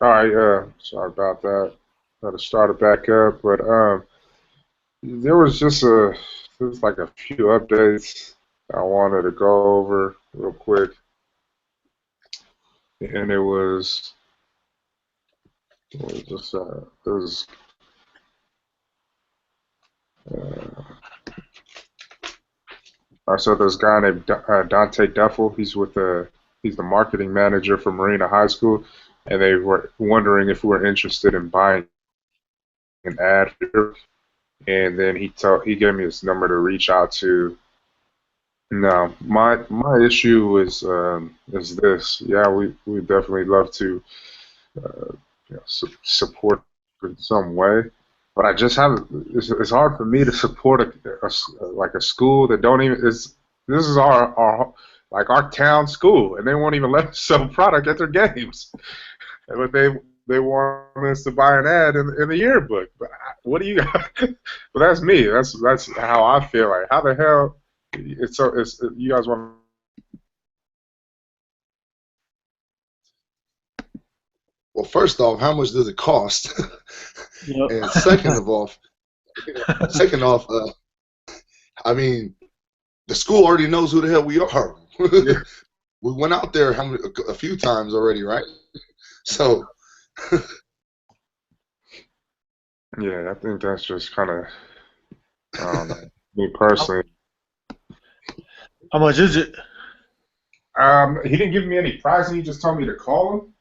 All right, sorry about that. Got to start it back up, but there was just there's like a few updates I wanted to go over real quick, and it was just it was so there's a guy named Dante Duffel. He's the marketing manager for Marina High School, and they were wondering if we were interested in buying an ad here. And then he gave me his number to reach out to. No, my issue is this. Yeah, we definitely love to support in some way, but I just have it's hard for me to support like a school that don't even is this is our like our town school, and they won't even let us sell product at their games. But they want us to buy an ad in the yearbook. But what do you got? But that's me. That's how I feel. Like how the hell it's you guys want. Well, first off, how much does it cost? Yep. And second off, I mean, the school already knows who the hell we are. Yeah, We went out there a few times already, right? So, yeah, I think that's just kind of I don't know. Me personally, How much is it? he didn't give me any pricing. He just told me to call him.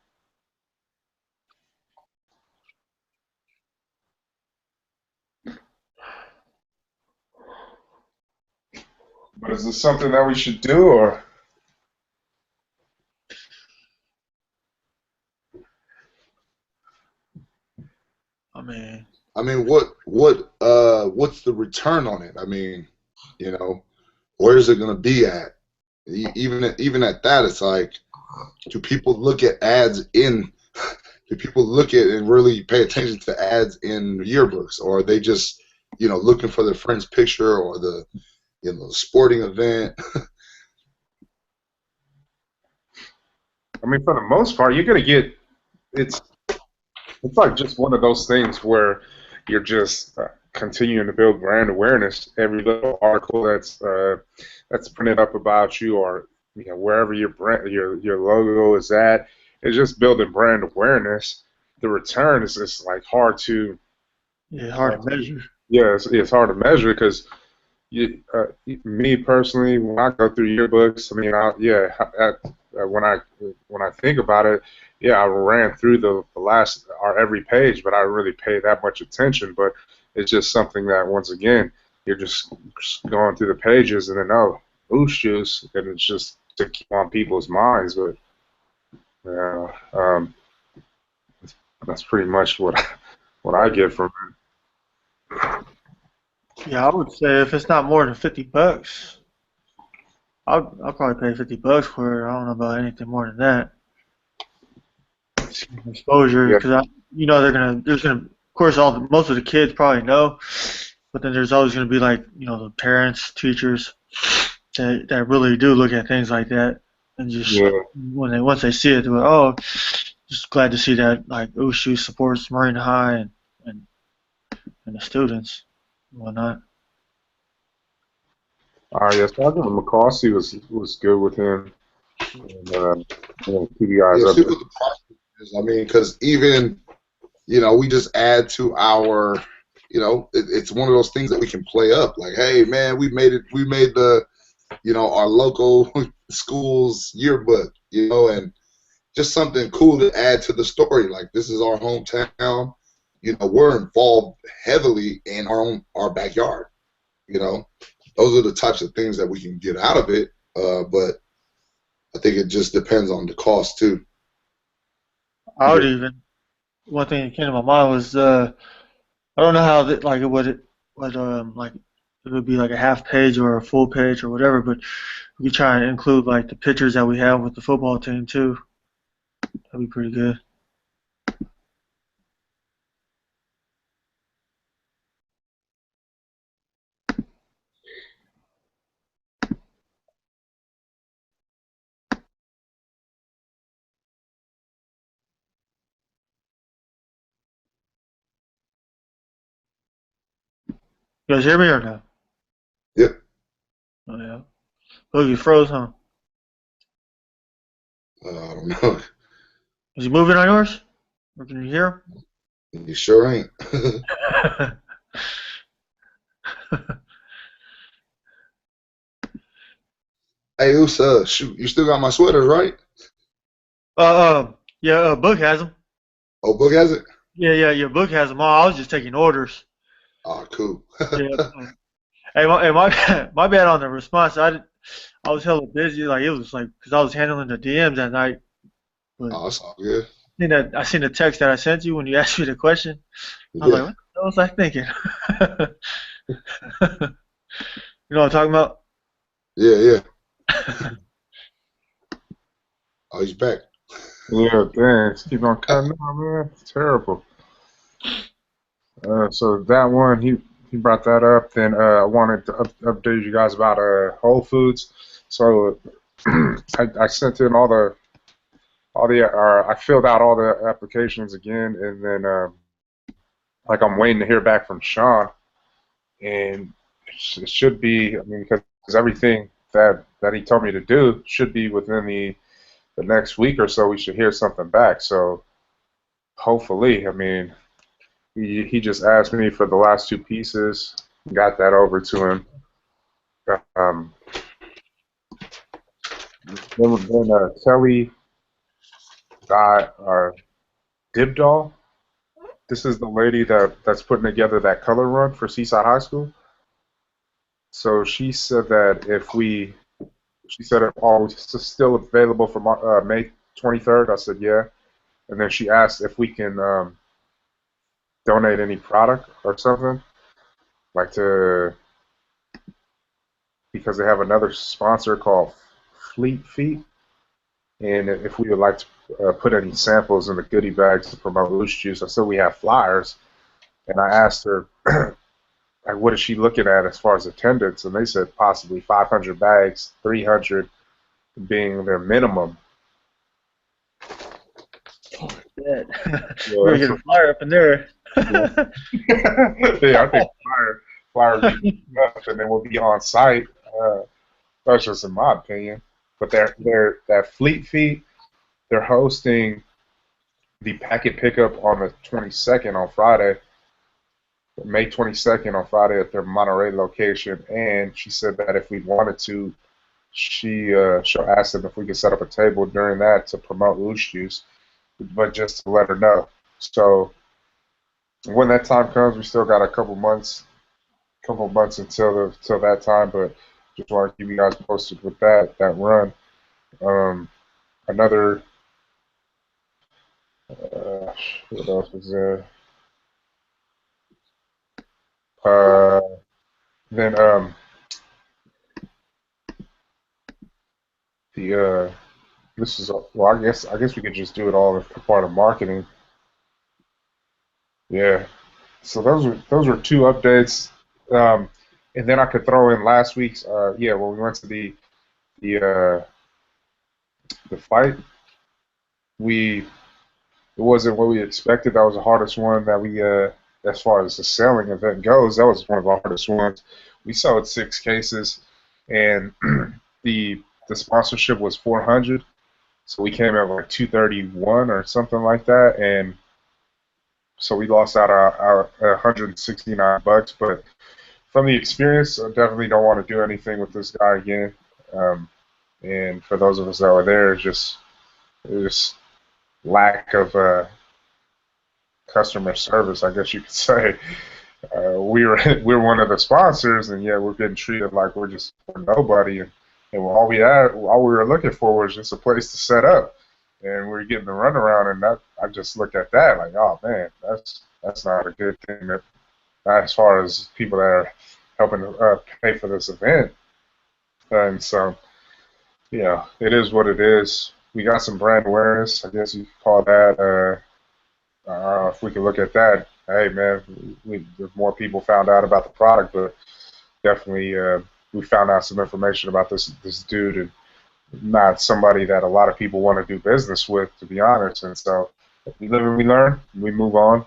But is this something that we should do, or I mean, I mean, what's the return on it? I mean, you know, where's it gonna be at? Even at that, it's like, do people look at ads in? Do people look at and really pay attention to ads in yearbooks, or are they just, looking for their friend's picture or the, sporting event? I mean, for the most part, you're gonna get it's it's like just one of those things where you're just continuing to build brand awareness. Every little article that's printed up about you, or wherever your logo is at, it's just building brand awareness. The return is just like yeah, hard hard to to measure. yeah, it's hard to measure because me personally, when I go through yearbooks, I mean, when I think about it, yeah, I ran through the last or every page, but I don't really pay that much attention. But it's just something that once again, you're just going through the pages and then boost juice, and it's just to keep on people's minds. But yeah, that's pretty much what I get from Yeah, I would say if it's not more than $50, I'll probably pay $50 for it. I don't know about anything more than that. Exposure, it. because there's gonna, of course, most of the kids probably know, but then there's always gonna be like, the parents, teachers that really do look at things like that, and just Yeah, once they see it, they're like, oh, just glad to see that like Ushu supports Marine High and, and the students and whatnot. yes, I give him a call. See was good with him, and keep you guys Yeah, up. see what the process is. I mean, because even, we just add to our, it's one of those things that we can play up. Like, hey, man, we made it. We made our local school's yearbook, and just something cool to add to the story. Like, this is our hometown. We're involved heavily in our backyard. You know, those are the types of things that we can get out of it. But I think it just depends on the cost too. I would Yeah, even one thing that came to my mind was I don't know how like like it would be like a half page or a full page or whatever, but we could try and include like the pictures that we have with the football team too. That'd be pretty good. You guys hear me or no? Yeah. Oh yeah. Look, you froze, huh? I don't know. Is he moving on yours? Or can you hear You sure ain't. him? Hey, Usa, shoot, you still got my sweaters, right? Yeah. Book has them. Oh, Book has it? Yeah, yeah. Your book has them all. I was just taking orders. Oh, cool. Yeah. Hey, my bad on the response. I was hella busy. Like it was like because I was handling the DMs that night. But Oh, that's all good. I seen the text that I sent you when you asked me the question. I was like, Yeah, what the hell was I thinking? You know what I'm talking about? yeah, yeah. Oh, he's back. Yeah, thanks. Keep on cutting out, man. It's terrible. So that one, he brought that up. Then I wanted to update you guys about Whole Foods. So I sent in I filled out all the applications again, and then like I'm waiting to hear back from Sean, and it should be. I mean, because everything that he told me to do should be within the next week or so. We should hear something back. So hopefully, I mean. He just asked me for the last two pieces, got that over to him. Um, then Kelly got Dibdall. This is the lady that's putting together that color run for Seaside High School. So she said that she said it's still available for May 23rd. I said yeah, and then she asked if we can donate any product or something, like to because they have another sponsor called Fleet Feet, and if we would like to put any samples in the goodie bags to promote Loose Juice. I said we have flyers, and I asked her, like, what is she looking at as far as attendance, and they said possibly 500 bags, 300 being their minimum. Yeah. Yeah, We're gonna get a flyer up in there. yeah, I think flyer would be enough, and then we'll be on site. That's just in my opinion. But they're that Fleet Feet. They're hosting the packet pickup on the 22nd on Friday, May 22nd on Friday at their Monterey location. And she said that if we wanted to, she'll ask them if we could set up a table during that to promote Loose Juice, but just to let her know. So when that time comes, we still got a couple months until that time, but just want to keep you guys posted with that run. Another what else is there? Uh, then the this is well, I guess we could just do it all as part of marketing. Yeah. So those were two updates, um, and then I could throw in last week's. Yeah, when we went to the uh, the fight, it wasn't what we expected. That was the hardest one that we as far as the selling event goes. That was one of our hardest ones. We sold 6 cases, and the sponsorship was 400. So we came in like 231 or something like that, and so we lost out our $169. But from the experience, I definitely don't want to do anything with this guy again. And for those of us that were there, it's just lack of customer service, I guess you could say. We're one of the sponsors, and yeah, we're getting treated like we're nobody. And all we were looking for was just a place to set up, and we're getting the runaround. And that I just looked at that like, oh man, that's not a good thing. That as far as people that are helping pay for this event, and so yeah, it is what it is. We got some brand awareness, I guess you could call that. If we can look at that, hey man, more people found out about the product, but definitely we found out some information about this dude, and not somebody that a lot of people want to do business with, to be honest. And so we live and we learn, we move on.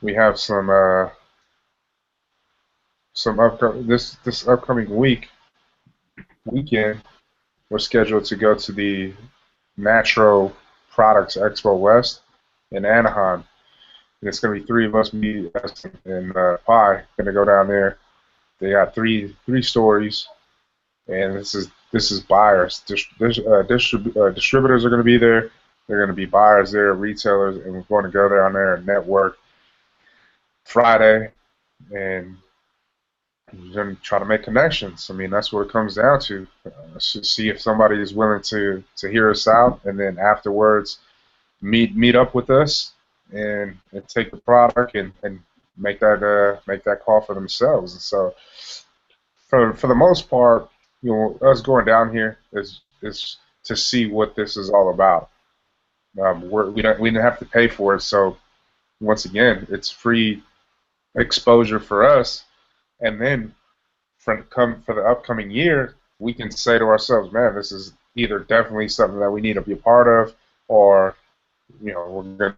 We have some some upcoming this upcoming weekend. We're scheduled to go to the Natural Products Expo West in Anaheim. And it's gonna be three of us, me, us, and Pi, gonna go down there. They got three stories, and this is buyers. Distributors are gonna be there. They're gonna be buyers there, retailers, and we're going to go down there and network Friday, and we're gonna try to make connections. I mean, that's what it comes down to. See if somebody is willing to hear us out, and then afterwards meet up with us and take the product and make that call for themselves. And so for the most part, us going down here is to see what this is all about. We didn't have to pay for it, so once again, it's free exposure for us. And then for the upcoming year, we can say to ourselves, man, this is either definitely something that we need to be a part of, or we're gonna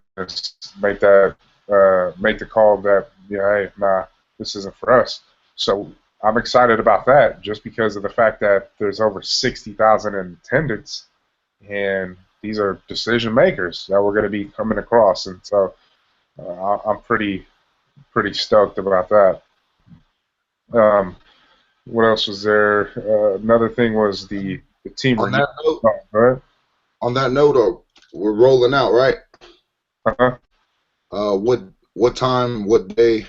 make the call that hey, nah, this isn't for us. So I'm excited about that just because of the fact that there's over 60,000 in attendance, and these are decision makers that we're going to be coming across, and so I'm pretty stoked about that. What else was there? Another thing was the team On reunion. that note, Right? on that note, we're rolling out, right? Uh-huh. What time? What day?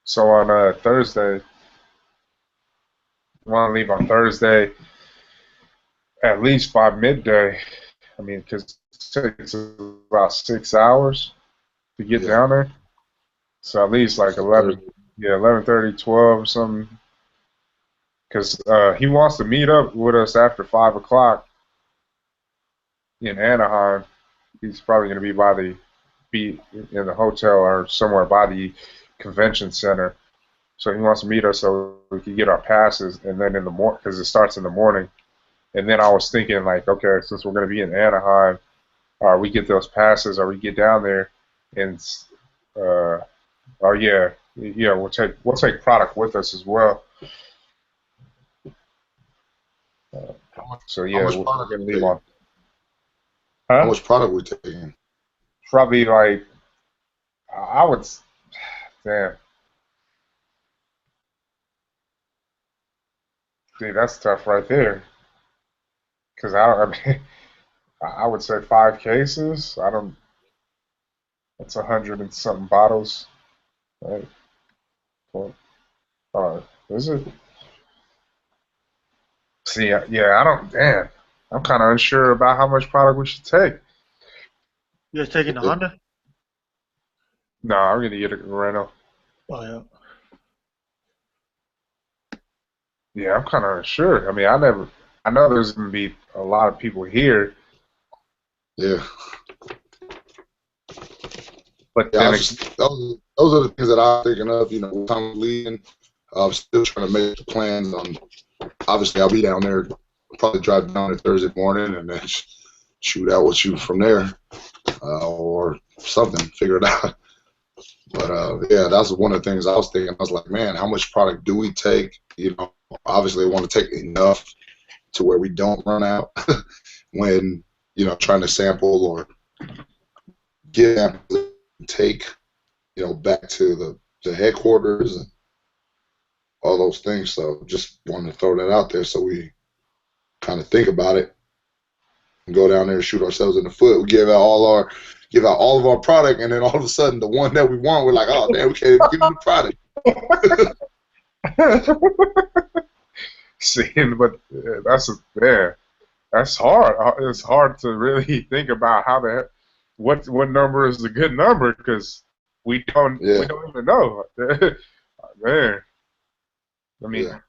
So on Thursday, I want to leave on Thursday at least by midday. I mean, because it takes about 6 hours to get down there. So at least like 11, 11:30, 12 or something. Because he wants to meet up with us after 5 o'clock in Anaheim. He's probably going to be in the hotel or somewhere by the convention center. So he wants to meet us so we can get our passes, and then in the morning, because it starts in the morning. And then I was thinking, like, okay, since we're going to be in Anaheim, we get those passes, or we get down there, and oh yeah, we'll take product with us as well. So yeah, we're going to leave on. How much product we taking? Probably like I would. Damn. See, that's tough right there. Because I mean, I would say 5 cases. I don't. That's 100 and something bottles, right? Well, is it? See, yeah, I don't. Damn, I'm kind of unsure about how much product we should take. You guys taking the Honda? No, I'm gonna get a rental. Oh yeah. Yeah, I'm kind of unsure. I mean, I know there's gonna be a lot of people here. Yeah. But yeah, then those are the things that I'm thinking of. What time I'm leaving. I'm still trying to make the plans on. Obviously, I'll be down there. Probably drive down there Thursday morning and then shoot out with you from there, or something. Figure it out. But yeah, that's one of the things I was thinking. I was like, man, how much product do we take? Obviously, we want to take enough to where we don't run out when trying to sample or get samples and take back to the headquarters and all those things. So just wanted to throw that out there so we kind of think about it and go down there and shoot ourselves in the foot. We give out all of our product, and then all of a sudden the one that we want, we're like, oh damn, we can't even give them the product. See, but that's hard. It's hard to really think about what number is a good number because we don't even know. Man, I mean,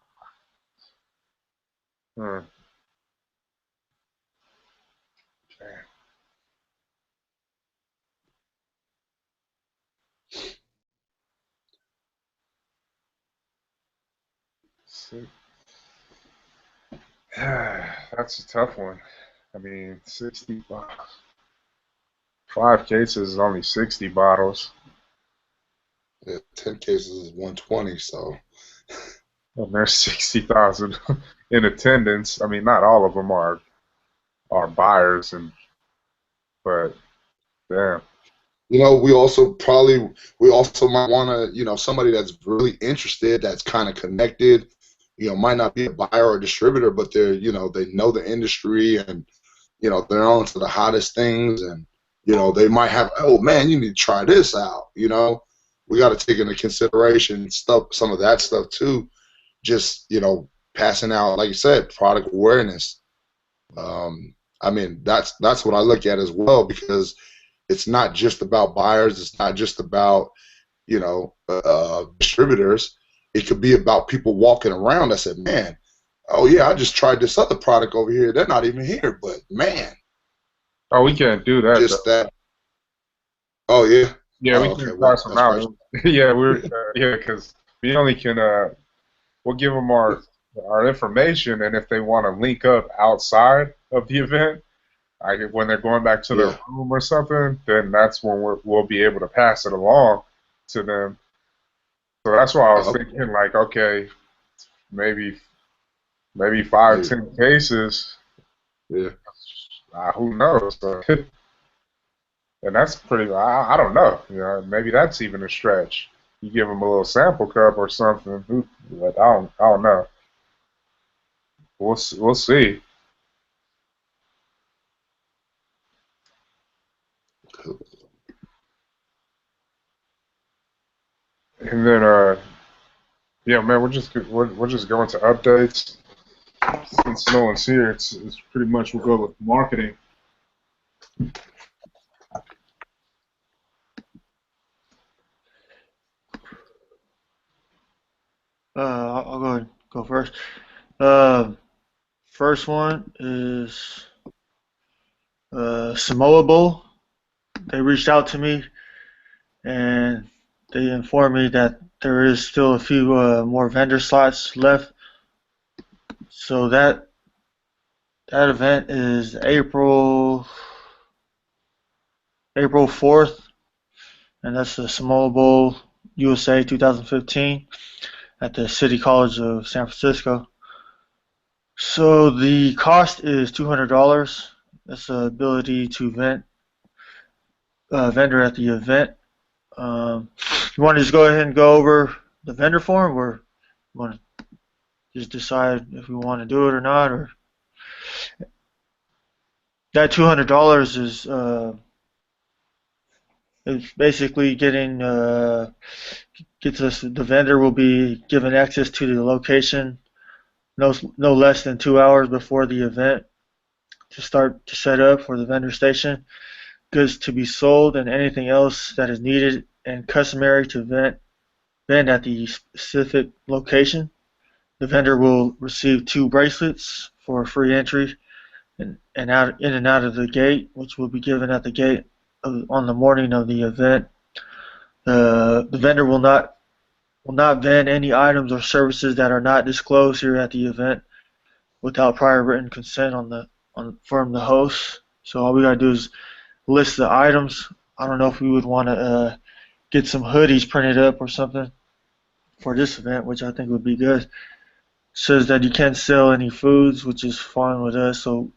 that's a tough one. I mean, 60 bottles. 5 cases is only 60 bottles. Yeah, 10 cases is 120, so and there's 60,000 in attendance. I mean, not all of them are buyers, but damn. we also might want to, somebody that's really interested, that's kind of connected, might not be a buyer or a distributor, but they know the industry, and they're on to the hottest things, and they might have, oh man, you need to try this out. We got to take into consideration some of that stuff too. Just passing out, like you said, product awareness. I mean, that's what I look at as well, because it's not just about buyers. It's not just about distributors. It could be about people walking around that said, man, oh yeah, I just tried this other product over here. They're not even here, but man, Oh, we can't do that just though. that. Oh yeah. Yeah, we Oh, okay. can't Well, pass them that's right. out. Yeah, yeah, because we only can we'll give them our information, and if they want to link up outside of the event, like when they're going back to their Yeah. room or something, then that's when we'll be able to pass it along to them. So that's why I was Oh, thinking, like, okay, maybe five, maybe. 10 cases. Yeah. Who knows? And that's pretty. I don't know. Maybe that's even a stretch. You give them a little sample cup or something. But I don't know. We'll see. And then yeah, man, we're just going to updates. Since no one's here, it's pretty much we'll go with marketing. I'll go ahead and go first. Uh, First one is Samoa Bowl. They reached out to me and they informed me that there is still a few more vendor slots left. So that event is April 4th, and that's the Samoa Bowl USA 2015 at the City College of San Francisco. So the cost is $200. That's the ability to vendor at the event. You want to just go ahead and go over the vendor form, or you want to just decide if we want to do it or not, or that $200 is basically gets us, the vendor will be given access to the location no less than 2 hours before the event to start to set up for the vendor station, goods to be sold, and anything else that is needed and customary to vend at the specific location. The vendor will receive 2 bracelets for free entry and out in and out of the gate, which will be given at the gate on the morning of the event. The vendor will not vend any items or services that are not disclosed here at the event without prior written consent from the host. So all we gotta do is list the items. I don't know if we would want to get some hoodies printed up or something for this event, which I think would be good. It says that you can't sell any foods, which is fine with us. So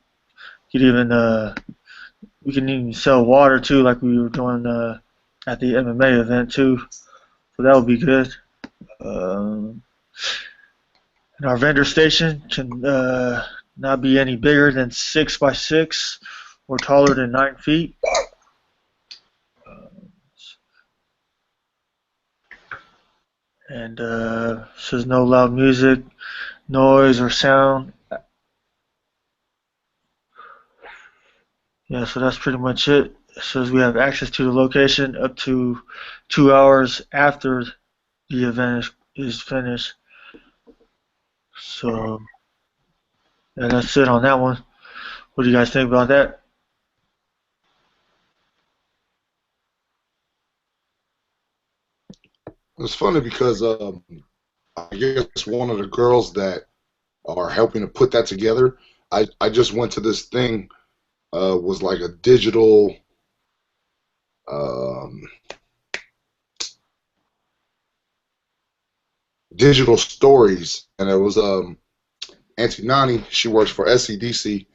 we can even sell water too, like we were doing at the MMA event too. So that would be good. And our vendor station can not be any bigger than 6 by 6 or taller than 9 feet. And says no loud music, noise, or sound. Yeah, so that's pretty much it. It says we have access to the location up to 2 hours after the event is finished. So, yeah, that's it on that one. What do you guys think about that? It's funny because I guess one of the girls that are helping to put that together, I just went to this thing, was like a digital, um, Digital Stories, and it was Auntie Nani. She works for SCDC. She's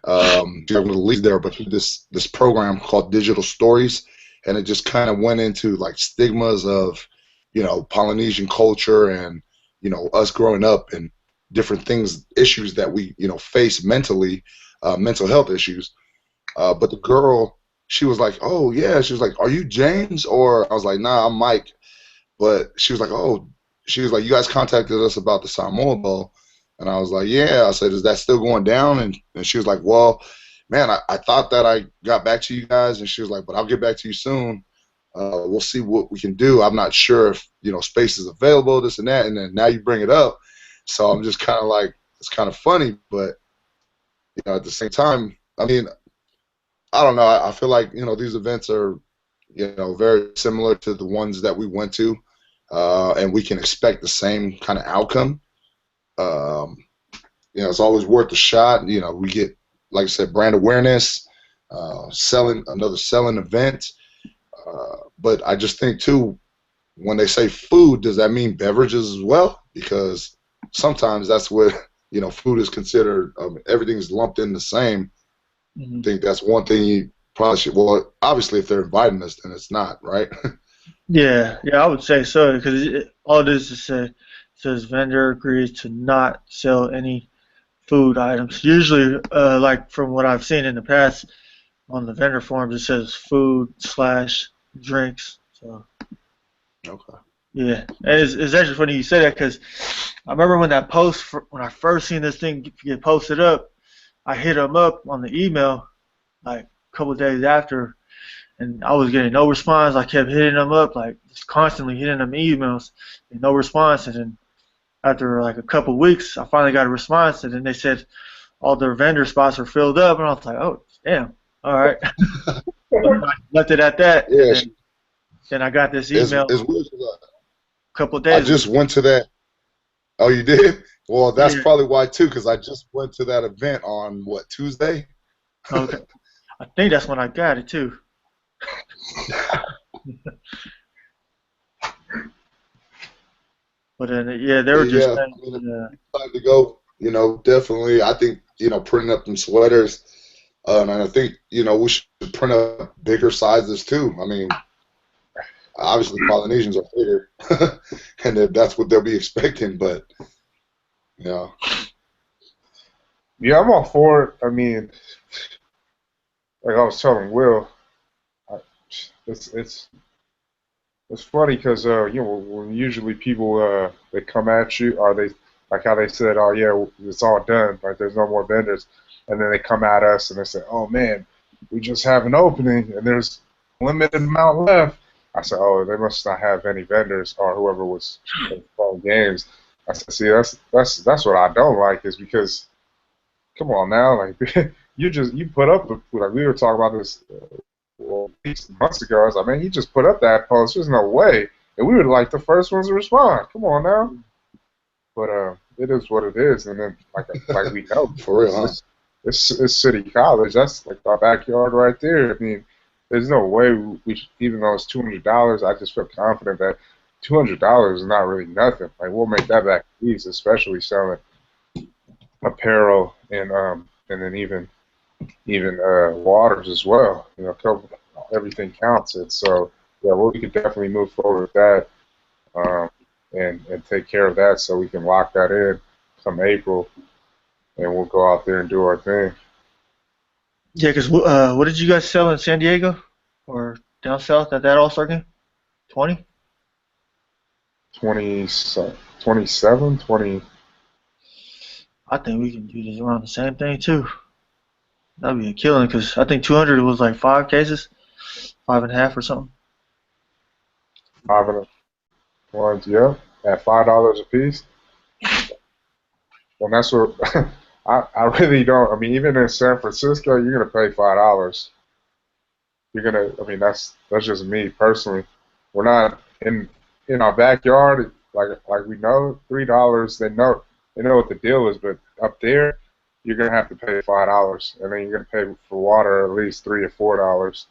one of the leads there, but this program called Digital Stories, and it just kind of went into like stigmas of, Polynesian culture and, us growing up and different things, issues that we, face mentally, mental health issues. But the girl, she was like, "Oh yeah," she was like, "Are you James?" Or I was like, "Nah, I'm Mike." But she was like, "Oh," she was like, "You guys contacted us about the Samoa Bowl." And I was like, "Yeah." I said, "Is that still going down?" And she was like, "Well, man, I thought that I got back to you guys." And she was like, "But I'll get back to you soon. We'll see what we can do. I'm not sure if, space is available, this and that." And then now you bring it up. So I'm just kind of like, it's kind of funny. But, at the same time, I mean, I don't know. I feel like, these events are, very similar to the ones that we went to. And we can expect the same kind of outcome. Um, it's always worth a shot. We get, like I said, brand awareness, selling event. But I just think too, when they say food, does that mean beverages as well? Because sometimes that's what food is considered. Everything's lumped in the same. I think that's one thing you probably should. Well, obviously, if they're inviting us, then it's not, right? Yeah, I would say so because all it is says vendor agrees to not sell any food items. Usually, like from what I've seen in the past on the vendor forms, it says food slash drinks. So Okay. yeah, and it's actually funny you say that because I remember when that post when I first seen this thing get posted up, I hit them up on the email like a couple of days after. And I was getting no response. I kept hitting them up, like just constantly hitting them emails, and no response. And then after like a couple of weeks, I finally got a response. And then they said all their vendor spots were filled up, and I was like, oh, damn, all right. I left it at that. Yeah. And then I got this email It's weird 'cause a couple of I days just ago. went to that. Oh, you did? Well, that's Yeah. probably why too, because I just went to that event on Tuesday. Okay. I think that's when I got it too. But then yeah, they were just Yeah, saying, I mean, time to go. Definitely. I think printing up them sweaters, and I think we should print up bigger sizes too. I mean, obviously Polynesians are bigger, and that's what they'll be expecting. But yeah, Yeah, I'm all for it. I mean, like I was telling Will, I, it's funny because when usually people they come at you, or they like how they said, oh yeah, it's all done, like there's no more vendors, and then they come at us and they say, oh man, we just have an opening and there's limited amount left. I said, oh, they must not have any vendors or whoever was playing games. I said, see, that's what I don't like is because come on now, like you put up the like we were talking about this well, months ago. I was like, man, he just put up that post. There's no way. And we were like the first ones to respond. Come on now. But it is what it is. And then like we know, for real, huh? it's City College. That's like our backyard right there. I mean, there's no way even though it's $200, I just feel confident that $200 is not really nothing. Like we'll make that back easy, especially selling apparel and then even waters as well. Everything counts. And so yeah, well, we could definitely move forward with that and take care of that so we can lock that in come April, and we'll go out there and do our thing. yeah, because what did you guys sell in San Diego or down south at that All-Star game? 20? 20, 27, 20. I think we can do this around the same thing too. That'd be a killing because I think 200 was like 5 cases, 5.5 or something. 5 and 1, yeah, at $5 a piece. And that's what I really don't. I mean, even in San Francisco, you're gonna pay $5. I mean, that's just me personally. We're not in our backyard, like we know $3. They know what the deal is, but up there, you're gonna have to pay $5, and then you're gonna pay for water at least $3 or $4.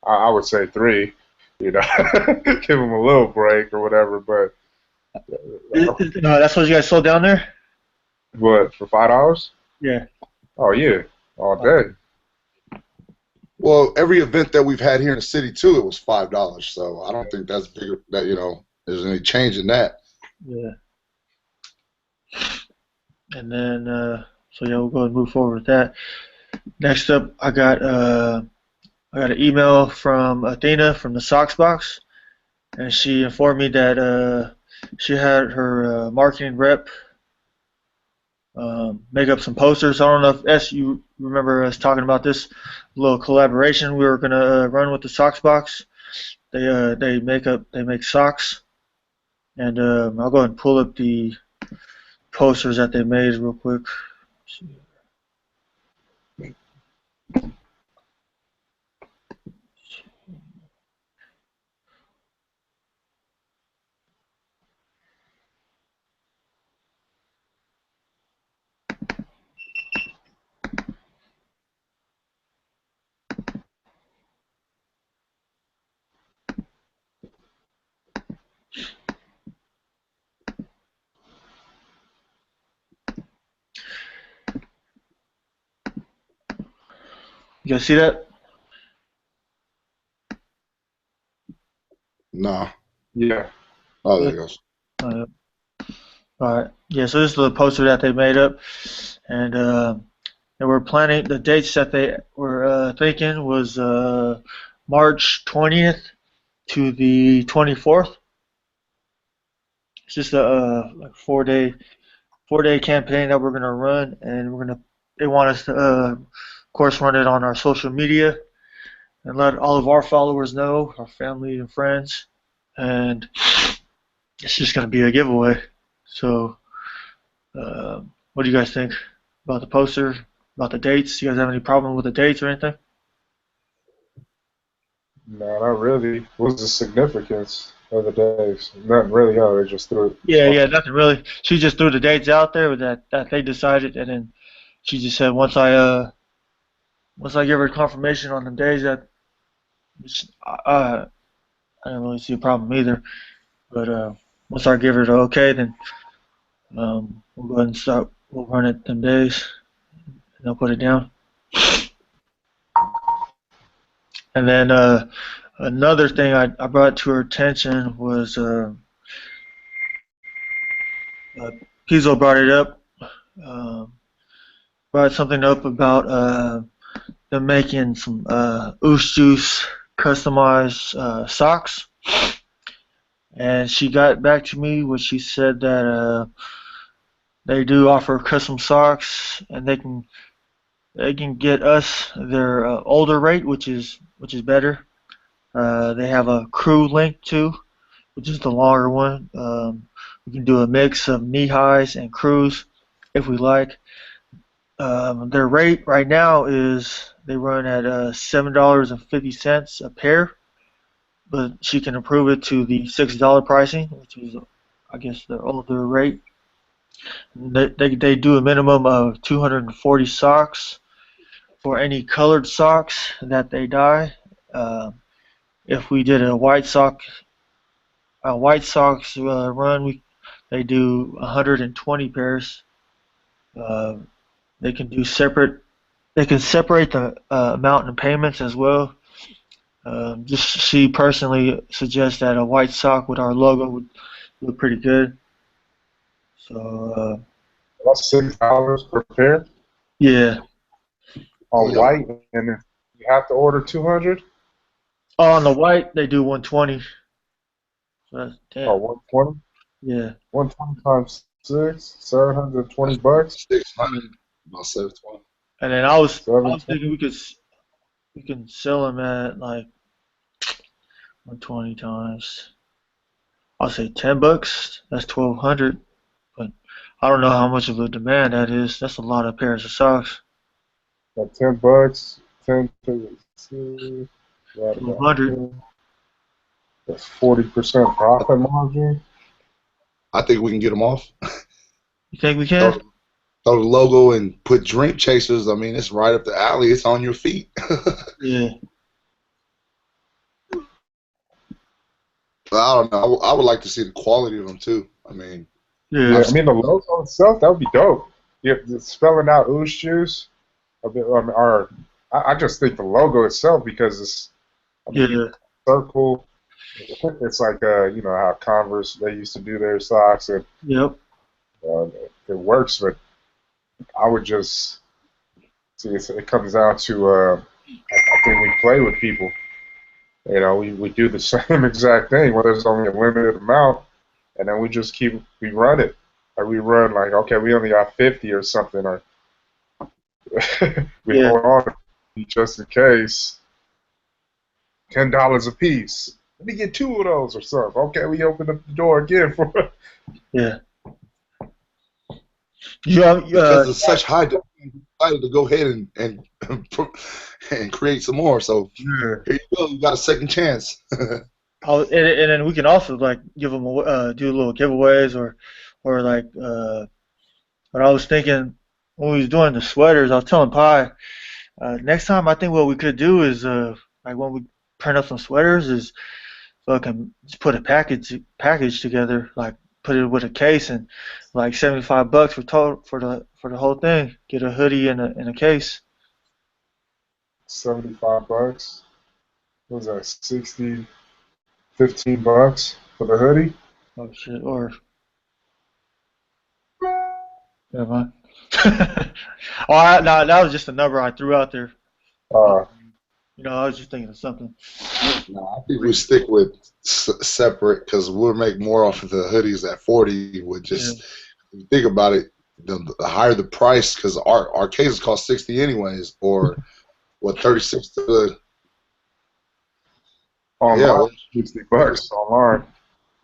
I would say three, give them a little break or whatever. But That's what you guys sold down there? What, for $5? Yeah. Oh yeah, all day. Well, every event that we've had here in the city too, it was $5. So I don't think that's bigger. That there's any change in that. Yeah. And then, so yeah, we'll go ahead and move forward with that. Next up, I got an email from Athena from the Sox Box, and she informed me that she had her marketing rep make up some posters. I don't know if you remember us talking about this little collaboration we were gonna run with the Sox Box. They make socks, and I'll go ahead and pull up the posters that they made real quick. You guys see that? Nah. Yeah. Oh, there it goes. All right. Yeah. So this is the poster that they made up, and they were planning the dates that they were thinking was March 20th to the 24th. It's just a like 4-day campaign that we're gonna run, and they want us to of course run it on our social media and let all of our followers know, our family and friends, and it's just gonna be a giveaway. So, what do you guys think about the poster, about the dates? You guys have any problem with the dates or anything? No, not really. What's the significance of the days? Nothing really. Oh, they just threw it. Yeah, nothing really. She just threw the dates out there that they decided, and then she just said once I give her confirmation on the days that I didn't really see a problem either. But once I give her the okay, then we'll go ahead and start. We'll run it them days, and I'll put it down. And then another thing I brought to her attention was Pizzo brought it up. Brought something up about them making some Oost Juice customized socks. And she got back to me when she said that they do offer custom socks, and they can get us their older rate, which is better. They have a crew link too, which is the longer one. We can do a mix of knee highs and crews if we like. Their rate right now is they run at $7.50 a pair, but she can improve it to the $6 pricing, which is I guess the older rate. They do a minimum of 240 socks for any colored socks that they dye. If we did a white socks run, they do 120 pairs. They can do separate. They can separate the amount in payments as well. Just she personally suggests that a white sock with our logo would look pretty good. So That's $6 per pair yeah. on white, and then you have to order 200. Oh, on the white they do 120. So that's damn. Oh, 120. Yeah. 120 times 6, $720. 600, about 720. And then I was 720. thinking we can sell them at like 120 times. I'll say $10. That's 1,200. But I don't know how much of a demand that is. That's a lot of pairs of socks. Like $10, 10 to 2, 100. That's 40% profit margin. I think we can get them off. You think we can? Throw the logo and put Drink Chasers. I mean, it's right up the alley. It's on your feet. Yeah. I don't know. I would like to see the quality of them too. I mean, Yeah. I mean, the logo itself, that would be dope. Yeah, spelling out Ooze Juice, or I just think the logo itself because it's, I mean, Yeah. circle. It's like you know how Converse they used to do their socks, and Yep. uh, it works. But I would just see it comes down to I think we play with people. You know, we do the same exact thing, whether it's only a limited amount, and then we run it. Or we run like, okay, we only got 50 or something, or we Yeah. hold on just in case. $10 a piece. Let me get two of those or something. Okay, we open up the door again for. Yeah. Yeah. because it's such high demand, we decided to go ahead and create some more. So Yeah. here you go. You got a second chance. And then we can also like give them do little giveaways or like what I was thinking when we was doing the sweaters. I was telling Pi next time I think what we could do is like when we print up some sweaters is fucking just put a package together, like put it with a case and like $75 for the whole thing. Get a hoodie and a case. 75 bucks. What was that? 60, $15 for the hoodie. Oh shit! Or never mind. No, that was just a number I threw out there. Uh, You know, I was just thinking of something. No, I think we stick with separate because we'll make more off of the hoodies at 40. With just if you think about it, the higher the price because our cases cost 60 anyways, or what 36 to the online, 60 bucks online.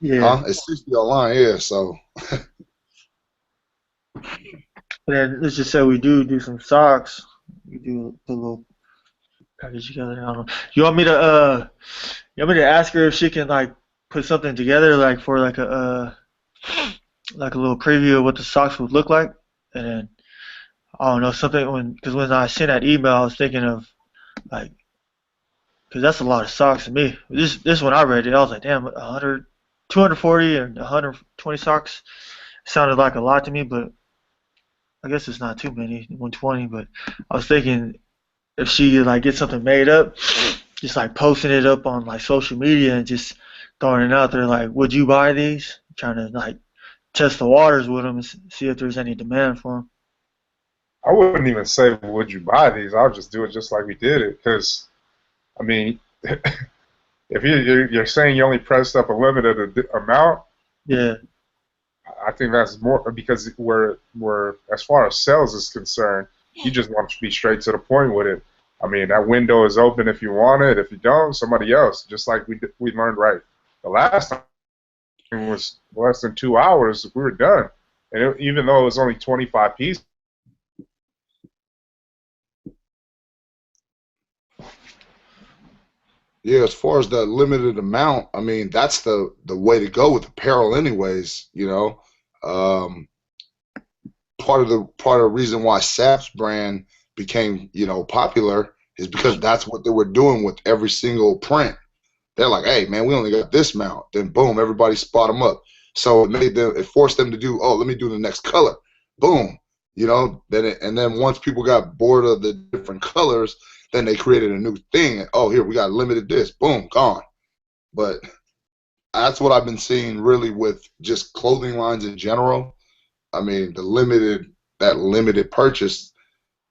Yeah. It's 60 online, yeah. So And then let's just say we do some socks. We do a little package together. I don't know. You want me to ask her if she can like put something together like for like a little preview of what the socks would look like, and then I don't know something because when I sent that email, I was thinking of like because that's a lot of socks to me. This when I read it, I was like, damn, 100, 240 and 120 socks sounded like a lot to me, but I guess it's not too many, 120. But I was thinking if she like get something made up, just like posting it up on like social media and just throwing it out there, like, would you buy these? Trying to like test the waters with them and see if there's any demand for them. I wouldn't even say, would you buy these? I'll just do it just like we did it. Because, I mean, if you're saying you only pressed up a limited amount, Yeah. I think that's more because we're as far as sales is concerned, you just want to be straight to the point with it. I mean, that window is open if you want it. If you don't, somebody else. Just like we learned right the last time, it was less than 2 hours. We were done, and even though it was only 25 pieces. yeah, as far as the limited amount, I mean that's the way to go with apparel, anyways. You know, part of the reason why Sap's brand became popular is because that's what they were doing with every single print. They're like, hey man, we only got this amount. Then boom, everybody spot them up. So it forced them to do, oh, let me do the next color. Boom, and then once people got bored of the different colors, then they created a new thing. Oh, here we got limited this. Boom, gone. But that's what I've been seeing really with just clothing lines in general. I mean, that limited purchase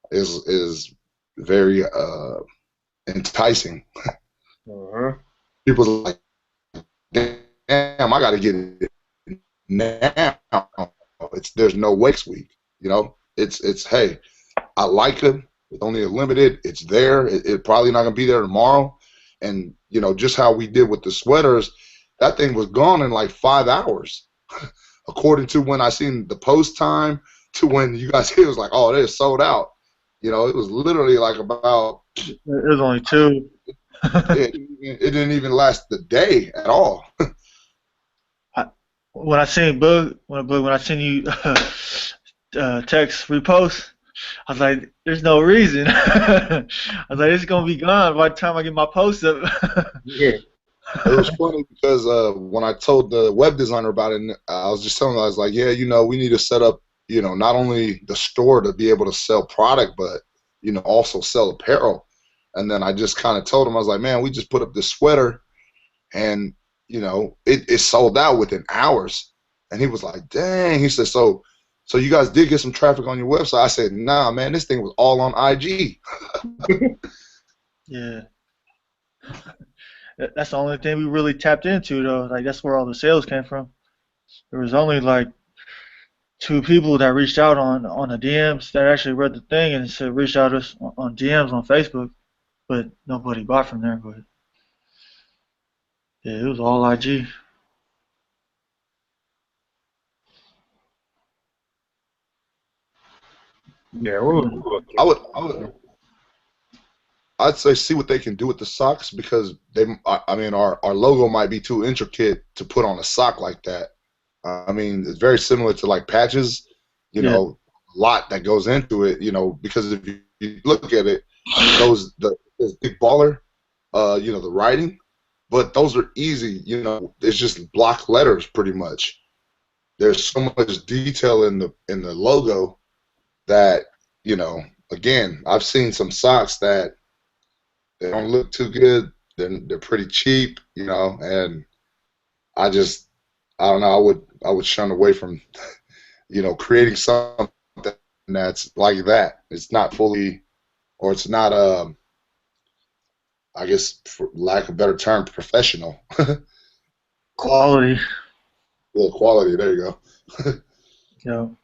is very enticing. Uh-huh. People's like, damn, I got to get it now. There's no waste week. It's hey, I like it. It's only a limited. It's there. It probably not gonna be there tomorrow. And just how we did with the sweaters, that thing was gone in like 5 hours, according to when I seen the post time to when you guys it was like, oh, they're sold out. It was literally like about. It was only 2. it didn't even last the day at all. When I seen when I seen you text repost, I was like, "There's no reason." I was like, "It's gonna be gone by the time I get my post up." Yeah. It was funny because when I told the web designer about it, I was just telling her, I was like, yeah, we need to set up, not only the store to be able to sell product, but, also sell apparel. And then I just kind of told him, I was like, man, we just put up this sweater and, it sold out within hours. And he was like, dang. He said, so you guys did get some traffic on your website? I said, nah, man, this thing was all on IG. Yeah. That's the only thing we really tapped into, though. Like, that's where all the sales came from. There was only like two people that reached out on the DMs that actually read the thing and said reached out to us on DMs on Facebook, but nobody bought from there. But yeah, it was all IG. Yeah, we'll look I into would, I would, I'd say see what they can do with the socks because I mean, our logo might be too intricate to put on a sock like that. I mean, it's very similar to like patches, Yeah, a lot that goes into it, because if you look at it, this big baller, the writing, but those are easy, it's just block letters pretty much. There's so much detail in the logo that, again, I've seen some socks that they don't look too good. They're pretty cheap, and I just I don't know. I would shun away from creating something that's like that. It's not fully, or it's not I guess for lack of a better term, professional. quality. Little quality. There you go. You know.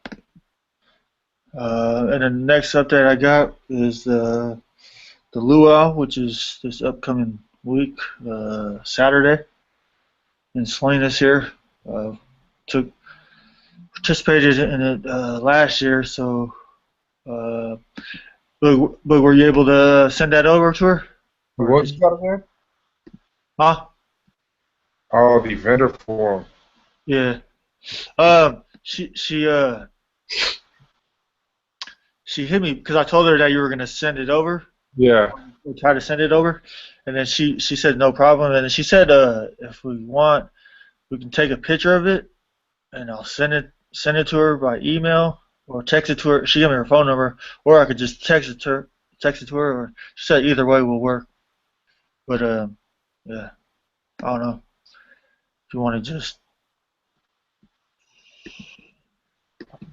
And the next update I got is the luau, which is this upcoming week, Saturday, in Salinas here. Took participated in it last year, so but were you able to send that over to her? Or What's that again? huh? Oh, the vendor form. Yeah. She she hit me because I told her that you were gonna send it over. Yeah. We tried to send it over, and then she said no problem, and then she said if we want, we can take a picture of it, and I'll send it to her by email or text it to her. She gave me her phone number, or I could just text it to her, or she said either way will work. But yeah, I don't know if you want to just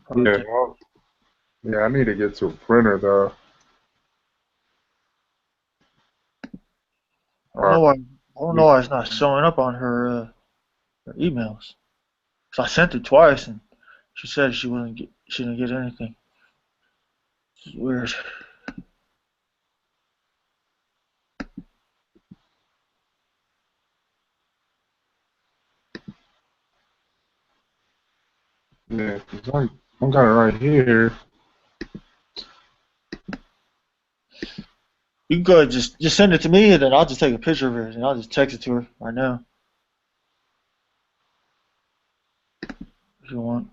probably Yeah. Well, yeah, I need to get to a printer though. I don't Uh, know why it's not showing up on her emails. So I sent it twice, and she said she didn't get anything. It's weird. yeah, 'cause I'm kind of right here. You can go ahead, just send it to me, and then I'll just take a picture of it, and I'll just text it to her right now if you want.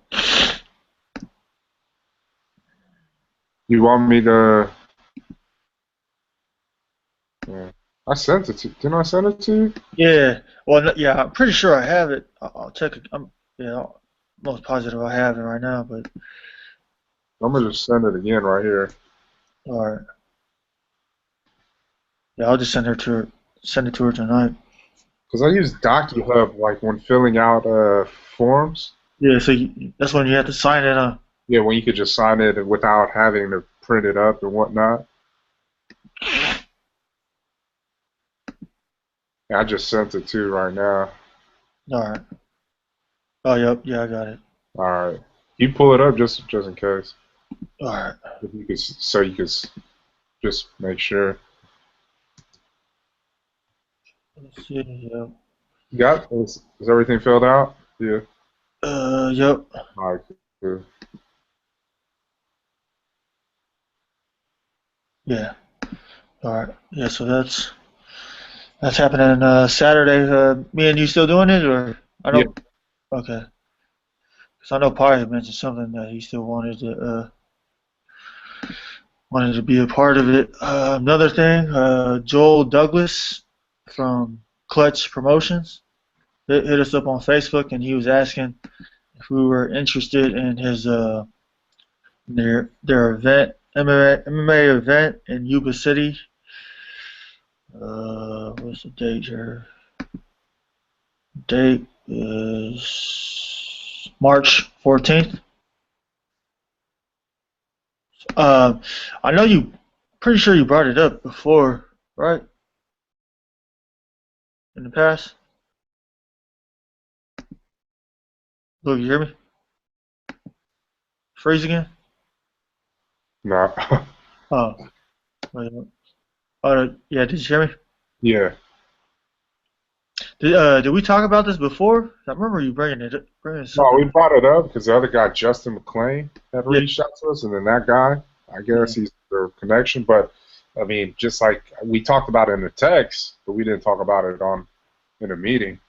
You want me to? Yeah. I sent it to. Didn't I send it to you? Yeah. Well, yeah, I'm pretty sure I have it. I'll check it. Yeah, I'm most positive I have it right now, but I'm gonna just send it again right here. all right. Yeah, I'll just send it to her tonight. Cause I use DocuHub like when filling out forms. Yeah, so that's when you have to sign it. Yeah, when you could just sign it without having to print it up and whatnot. Yeah, I just sent it to you right now. All right. Oh, yep. Yeah, I got it. All right. You pull it up just in case. All right. If you could, so you could just make sure. Let's see. Yep. You got is everything filled out? Yeah. Yep. All right. Cool. Yeah. All right. Yeah. So that's happening Saturday. Me and you still doing it, or I Yeah. know? Okay. Because I know Pi had mentioned something that he still wanted to be a part of it. Another thing, Joel Douglas from Clutch Promotions. Hit us up on Facebook, and he was asking if we were interested in his their event, MMA event in Yuba City. What's the date here? Date is March 14th. I know you, pretty sure you brought it up before, right? In the past? Look, you hear me? Freeze again? No. Oh, wait, yeah, did you hear me? Yeah. Did we talk about this before? I remember you bringing No, we something. brought it up because the other guy, Justin McClain, had Yeah, reached out to us, and then that guy, I yeah, guess he's their connection. But I mean, just like we talked about it in the text, but we didn't talk about it in a meeting.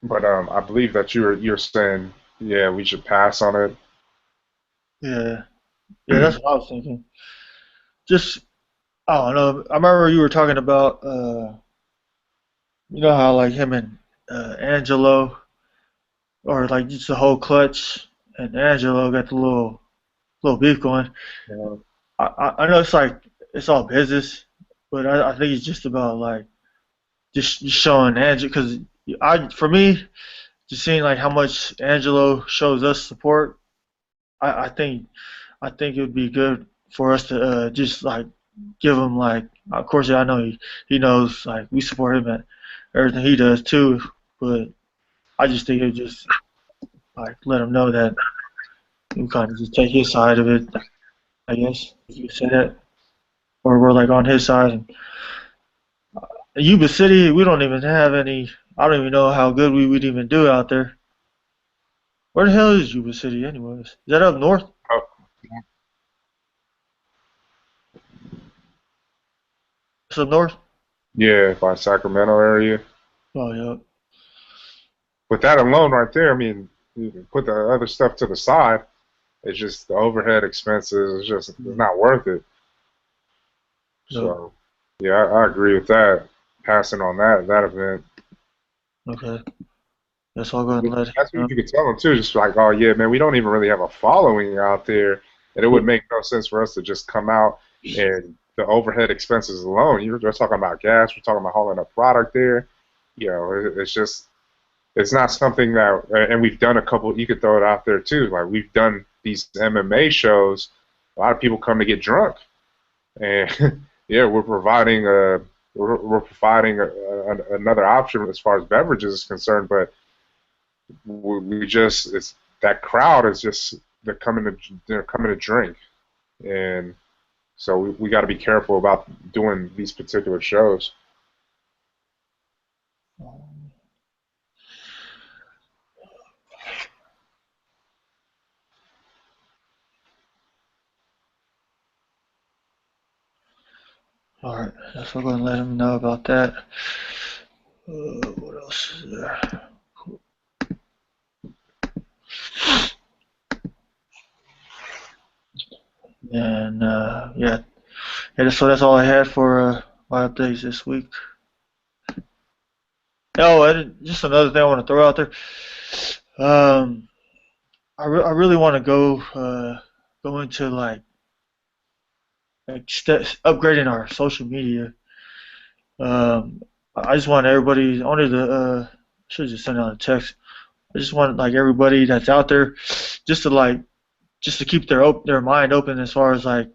But I believe that you're saying, yeah, we should pass on it. yeah, yeah. That's what I was thinking. Just, I don't know. I remember you were talking about, you know how like him and Angelo, or like just the whole Clutch and Angelo got the little beef going. Uh, I know it's like it's all business, but I think it's just about like just showing Angelo, because for me, just seeing like how much Angelo shows us support. I think it would be good for us to just like give him like, of course, I know he knows like we support him at everything he does too, but I just think it would just like let him know that we kind of just take his side of it, I guess if you could say that, or we're like on his side. And Yuba City, we don't even have any. I don't even know how good we would even do out there. Where the hell is Yuba City, anyways? Is that up north? oh, It's up north. yeah, by Sacramento area. Oh yeah. With that alone, right there, I mean, you can put the other stuff to the side. It's just the overhead expenses. It's not worth it. No. So, yeah, I agree with that. Passing on that event. Okay. Guess I'll go ahead and let him That's what know. you could tell them too. Just like, oh yeah, man, we don't even really have a following out there, and it Yeah. would make no sense for us to just come out and the overhead expenses alone. You're just talking about gas. We're talking about hauling a product there. You know, it's just it's not something that, and we've done a couple. You could throw it out there too. Like we've done these MMA shows. A lot of people come to get drunk, and yeah, we're providing another option as far as beverages is concerned, but we just it's that crowd is just they're coming to drink, and so we got to be careful about doing these particular shows. All right. Guess I'll go ahead and let him know about that. What else is there? And yeah, yeah. So that's all I had for my updates this week. Oh, just another thing I want to throw out there. Um, I really want to go into like upgrading our social media. Um, I just want everybody. I wanted to should just send out a text. I just want like everybody that's out there, just to like just to keep their mind open as far as like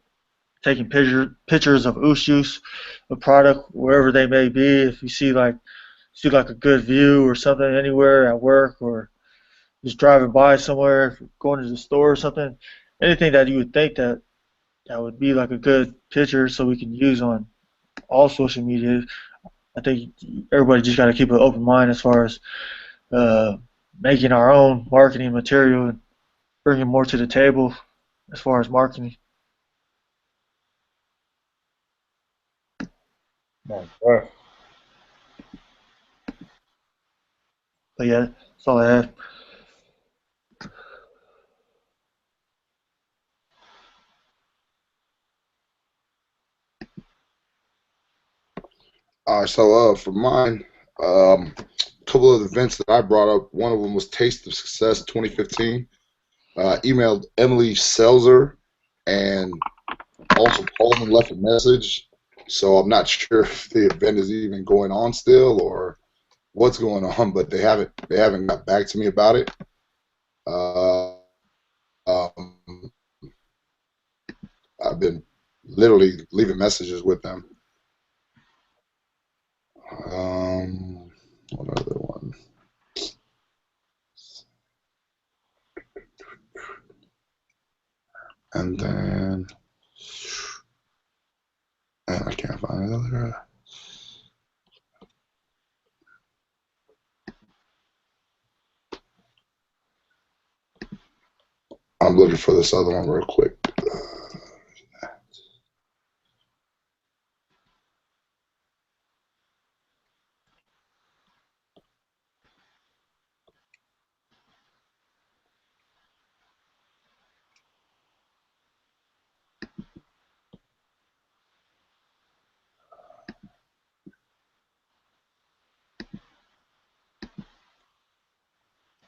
taking pictures of Ushus, a product wherever they may be. If you see like a good view or something anywhere at work, or just driving by somewhere, going to the store or something, anything that you would think that would be like a good picture so we can use on all social media. I think everybody just got to keep an open mind as far as uh, making our own marketing material and bringing more to the table as far as marketing. Like, uh, But yeah, that's all I have. For mine, a couple of events that I brought up. One of them was Taste of Success 2015. Emailed Emily Selzer and also called and left a message. So I'm not sure if the event is even going on still or what's going on, but they haven't got back to me about it. Um, I've been literally leaving messages with them. What other one? And then I can't find another. I'm looking for this other one real quick.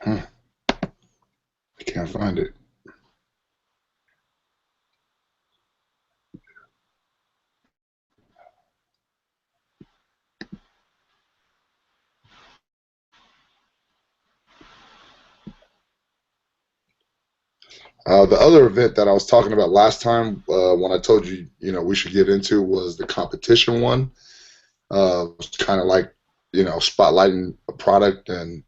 I can't find it. The other event that I was talking about last time, when I told you, we should get into was the competition one. It's kind of like, spotlighting a product and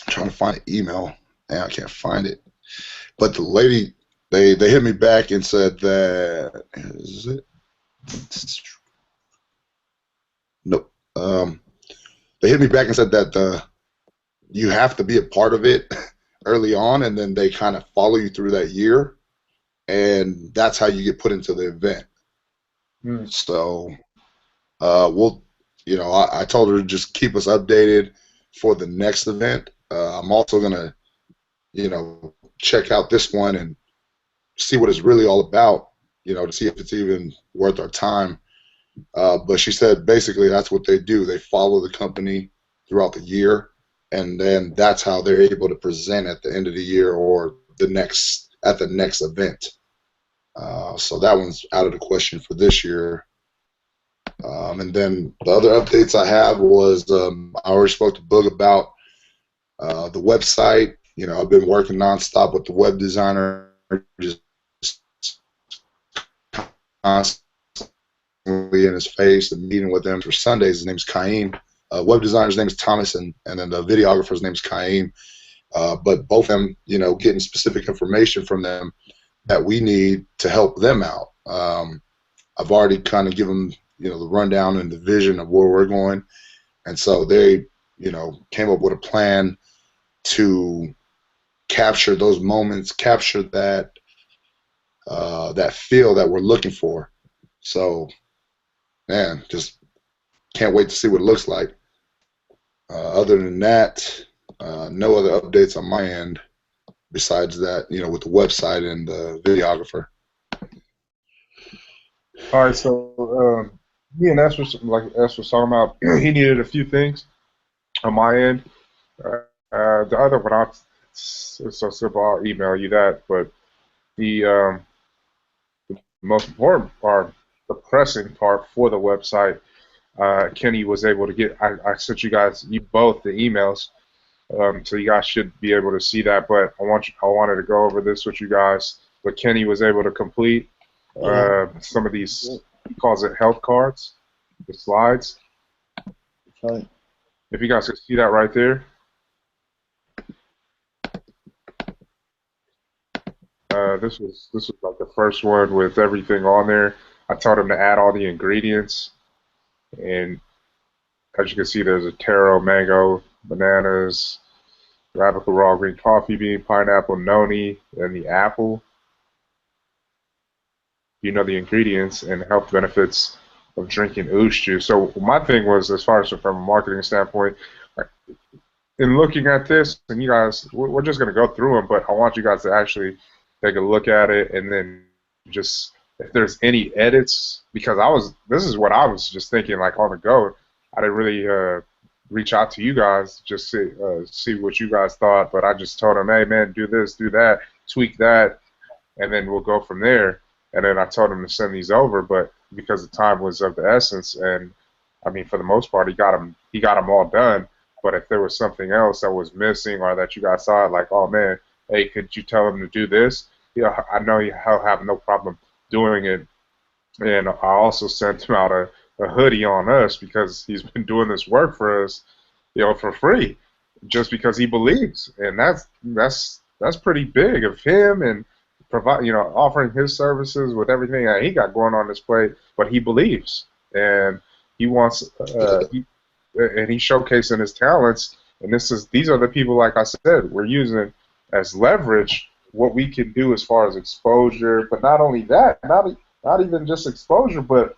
trying to find an email. And I can't find it. But the lady, they hit me back and said that, is it? Nope. They hit me back and said that you have to be a part of it early on, and then they kind of follow you through that year, and that's how you get put into the event. So we'll, I told her to just keep us updated for the next event. I'm also gonna, check out this one and see what it's really all about, to see if it's even worth our time. But she said basically that's what they do. They follow the company throughout the year, and then that's how they're able to present at the end of the year or at the next event. So that one's out of the question for this year. And then the other updates I have was I already spoke to Boog about the website. I've been working nonstop with the web designer, just constantly in his face and meeting with him for Sundays. His name's Kaim. Web designer's name is Thomas, and then the videographer's name is Kaim. But both of them, getting specific information from them that we need to help them out. I've already kind of given the rundown and the vision of where we're going, and so they, came up with a plan to capture those moments, capture that that feel that we're looking for. So, man, just can't wait to see what it looks like. Other than that, no other updates on my end besides that, with the website and the videographer. All right, so me and S was talking about. He needed a few things on my end. The other one, it's so simple. I'll email you that. But the most important part, the pressing part for the website, Kenny was able to get. I sent you both the emails, so you guys should be able to see that. But I wanted to go over this with you guys. But Kenny was able to complete some of these. He calls it health cards, the slides. Right. If you guys could see that right there. This was like the first one with everything on there. I told him to add all the ingredients, and as you can see, there's a taro, mango, bananas, Arabica raw green coffee bean, pineapple, noni, and the apple. The ingredients and health benefits of drinking oosh juice. So my thing was, as far as from a marketing standpoint, in looking at this, and you guys, we're just going to go through them, but I want you guys to actually take a look at it and then just if there's any edits, because this is what I was just thinking, like on the go. I didn't really reach out to you guys, just see what you guys thought, but I just told them, hey man, do this, do that, tweak that, and then we'll go from there. And then I told him to send these over, but because the time was of the essence, and I mean for the most part he got them all done. But if there was something else that was missing or that you guys saw, like, oh man, hey, could you tell him to do this? Yeah, I know he'll have no problem doing it. And I also sent him out a hoodie on us because he's been doing this work for us, for free, just because he believes, and that's pretty big of him, and offering his services with everything that he got going on his plate, but he believes, and he wants, and he's showcasing his talents, and these are the people, like I said, we're using as leverage what we can do as far as exposure, but not only that, not even just exposure, but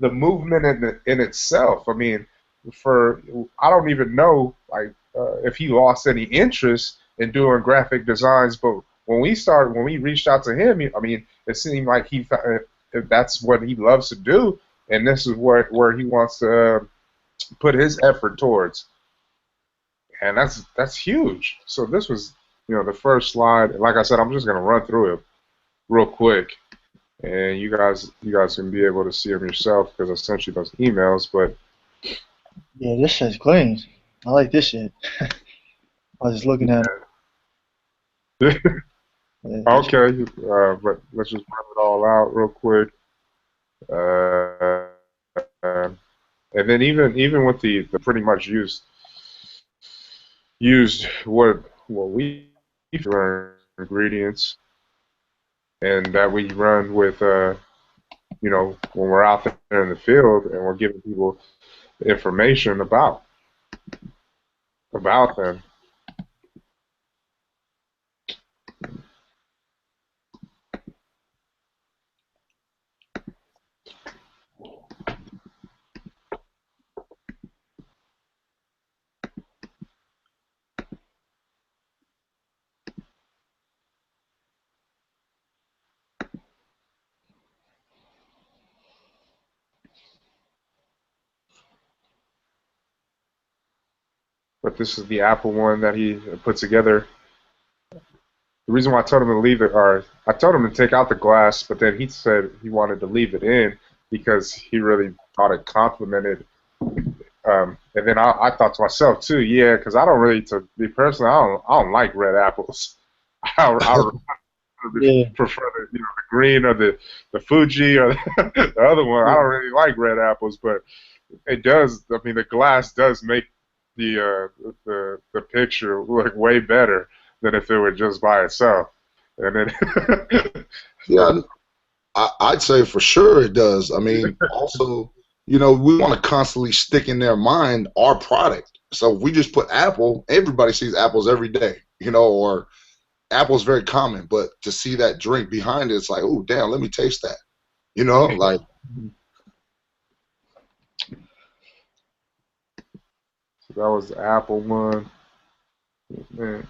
the movement in itself. I mean, I don't even know if he lost any interest in doing graphic designs, but when we reached out to him, I mean, it seemed like that's what he loves to do, and this is where he wants to put his effort towards, and that's huge. So this was, the first slide. Like I said, I'm just gonna run through it real quick, and you guys can be able to see them yourself because I sent you those emails. But yeah, this shit's clean. I like this shit. I was just looking at it. Okay, but let's just run it all out real quick. And then even with the pretty much used what we run ingredients, and that we run with when we're out there in the field and we're giving people information about them. But this is the Apple one that he put together. The reason why I told him to leave it, or I told him to take out the glass, but then he said he wanted to leave it in because he really thought it complemented. And then I thought to myself too, yeah, because I don't really, to be personal, I don't like red apples. I Yeah. prefer the green or the Fuji or the other one. I don't really like red apples, but it does. I mean, the glass does make the picture look way better than if it were just by itself. And then Yeah, I'd say for sure it does. I mean, also, we want to constantly stick in their mind our product. So if we just put Apple, everybody sees apples every day, or Apple's very common, but to see that drink behind it, it's like, oh, damn, let me taste that. Like. So that was the Apple one. Man.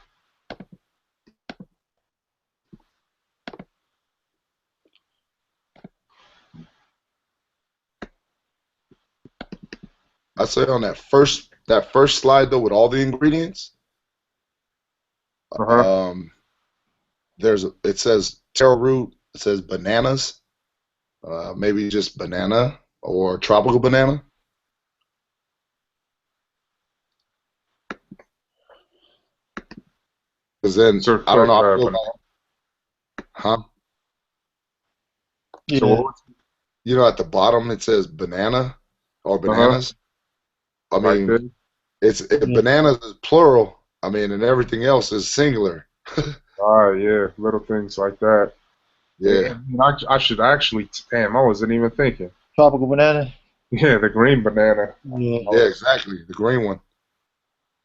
I'd say on that first slide though, with all the ingredients, it says taro root, it says bananas, maybe just banana or tropical banana. Because then I don't know. I feel like, huh? Yeah. So at the bottom it says banana or bananas. I mean, bananas is plural. I mean, and everything else is singular. Yeah, little things like that. Yeah. I should actually. Damn, I wasn't even thinking. Tropical banana. Yeah, the green banana. Yeah, exactly, the green one.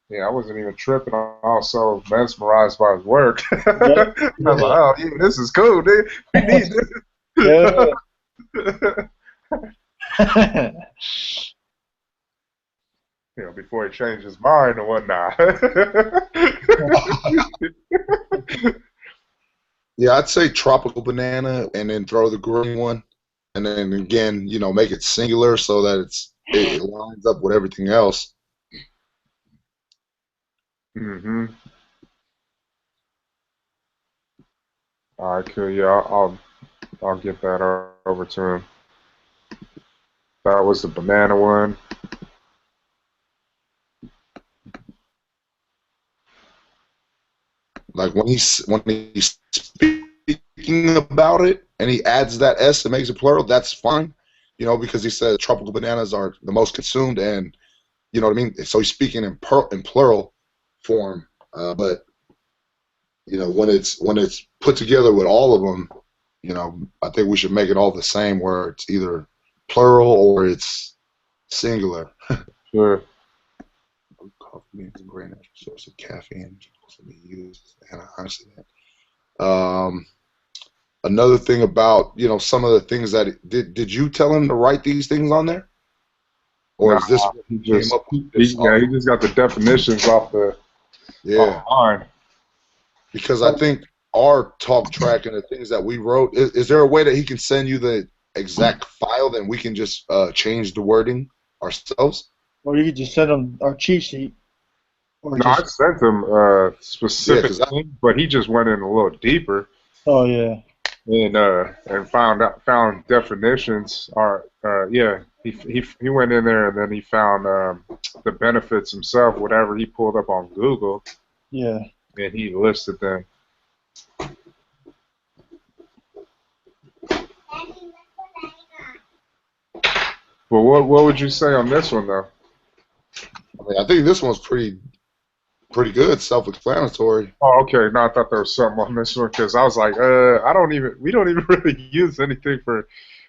Yeah, I wasn't even tripping. I was so mesmerized by his work. I was like, oh, yeah, this is cool, dude. We need this. Before he changed his mind or whatnot. Yeah, I'd say tropical banana, and then throw the green one, and then again, make it singular so that it lines up with everything else. Mm-hmm. All right, cool. Yeah, I'll get that over to him. That was the banana one. Like when he's speaking about it and he adds that S and makes it plural, that's fine. Because he says tropical bananas are the most consumed, and you know what I mean. So he's speaking in plural form. But when it's put together with all of them, I think we should make it all the same, where it's either plural or it's singular. Sure. Coffee beans a great natural source of caffeine, which can also be used as an antioxidant. Another thing about some of the things that did you tell him to write these things on there, or is this Nah, what he came up with? he just got the definitions off the line. Because I think our talk track and the things that we wrote, is there a way that he can send you the exact file, then we can just change the wording ourselves? Or you could just send them our cheat sheet. Or No, I sent him specific things, but he just went in a little deeper. Oh yeah. And found definitions. He went in there and then he found the benefits himself, whatever he pulled up on Google. Yeah. And he listed them. Well, what would you say on this one though? I think this one's pretty good, self-explanatory. Oh, okay. No, I thought there was something on this one because I was like, we don't even really use anything for,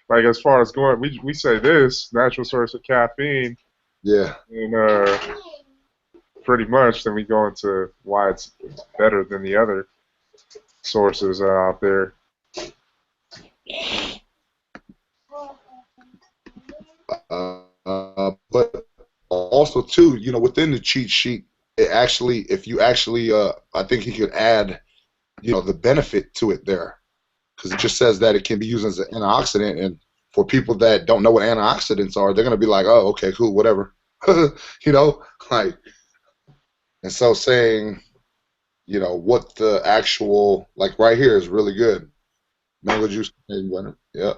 like, as far as going. We say this natural source of caffeine. Yeah. And pretty much, then we go into why it's better than the other sources out there. But also too, within the cheat sheet, if you actually, I think he could add, the benefit to it there, because it just says that it can be used as an antioxidant, and for people that don't know what antioxidants are, they're gonna be like, oh, okay, cool, whatever, like, and so saying, what the actual, like right here is really good, mango juice, yeah,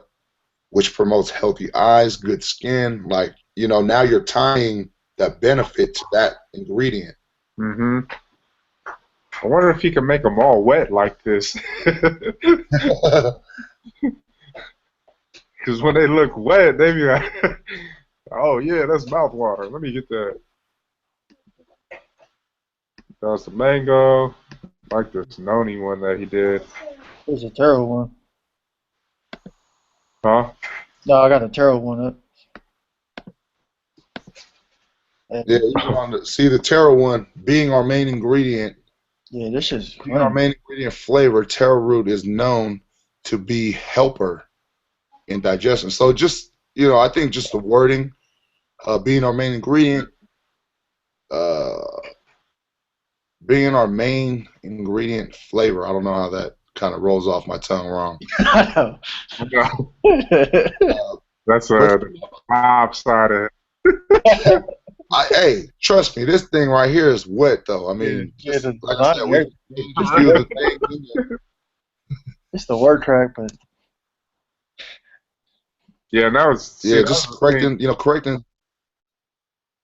which promotes healthy eyes, good skin, like, now you're tying that benefit to that ingredient. Mm-hmm. I wonder if he can make them all wet like this. Because when they look wet, they be like, oh, yeah, that's mouthwater. Let me get that. That's the mango. I like this noni one that he did. It's a terrible one. Huh? No, I got a terrible one up. Yeah, you want to see the taro one being our main ingredient. Yeah, this is our main ingredient flavor. Taro root is known to be helper in digestion. So just I think just the wording, being our main ingredient, being our main ingredient flavor. I don't know how that kind of rolls off my tongue wrong. I know. That's the lopsided. Hey, trust me, this thing right here is wet, though. I mean, it's the word track, but yeah, and that was just correcting, correcting.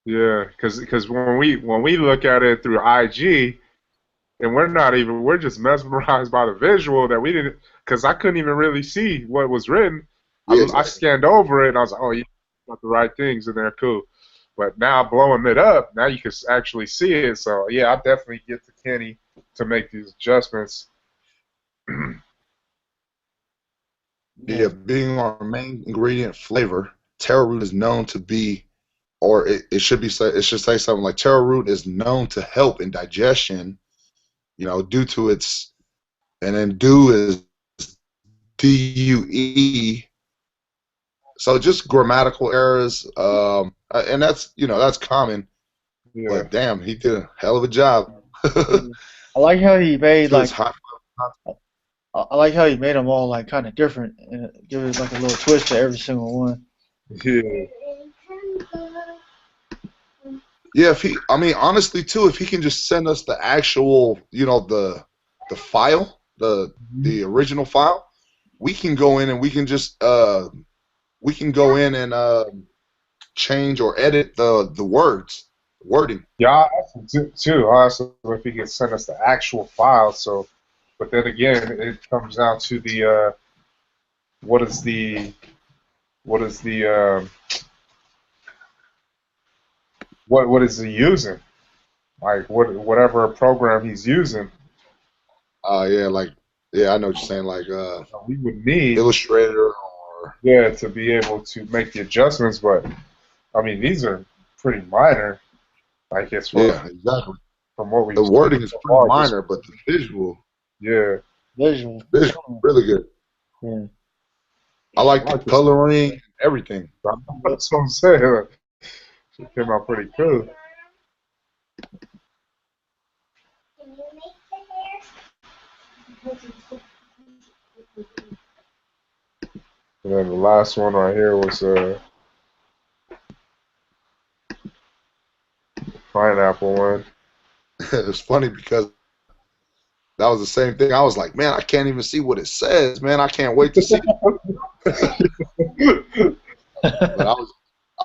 Yeah, because when we look at it through IG, and we're just mesmerized by the visual that we didn't, because I couldn't even really see what was written. Yeah, I scanned over it and I was like, oh, you got the right things in there, cool. But now blowing it up, now you can actually see it. So yeah, I definitely get to Kenny to make these adjustments. Yeah, being our main ingredient flavor, taro root is known to be, or it should say something like taro root is known to help in digestion, due to its, and then do is DUE. So just grammatical errors, and that's common. Yeah. But damn, he did a hell of a job. I like how he made like I like how he made them all like kind of different and give it like a little twist to every single one. Yeah. Yeah, if he, I mean, honestly, too, if he can just send us the actual, you know, the file, the original file, we can go in and we can just we can go in and change or edit the wording. Yeah, I asked him too. I asked him if he could send us the actual file. So, but then again, it comes down to the what is the what is the what is he using? Like whatever program he's using, Yeah, like yeah, I know what you're saying, like we would need, Illustrator or yeah, to be able to make the adjustments. But I mean, these are pretty minor. Like as far yeah, exactly. from what we've The seen wording is so pretty far, just minor, but the yeah. Visual. visual really good. Yeah. I I like the like this. coloring, everything. That's what I'm saying. It came out pretty cool. And then the last one right here was pineapple one. It's funny because that was the same thing. I was like, man, I can't even see what it says, man. I can't wait to see it. But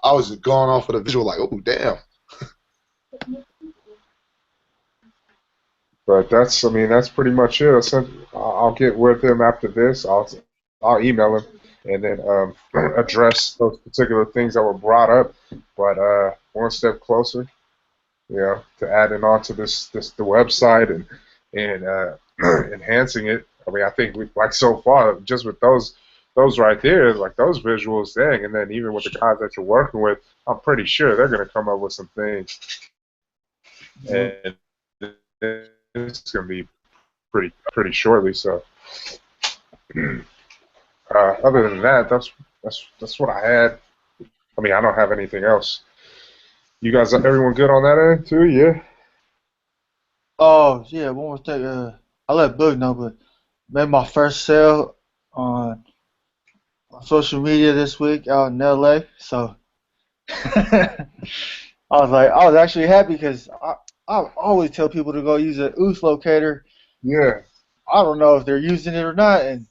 I was just going off of the visual, like, oh damn. But that's, I mean, that's pretty much it. I'll get with him after this. I'll email him and then address those particular things that were brought up. But one step closer, you know, to adding on to the website and enhancing it. I mean, I think we like so far just with those right there, like those visuals, dang, and then even with the guys that you're working with, I'm pretty sure they're gonna come up with some things, and it's gonna be pretty shortly. So, other than that, that's what I had. I mean, I don't have anything else. You guys, everyone good on that end too? Yeah. Oh yeah, one more thing. I let Boog know, but made my first sale on social media this week out in LA. So I was actually happy because I always tell people to go use a OOS locator. Yeah. I don't know if they're using it or not, and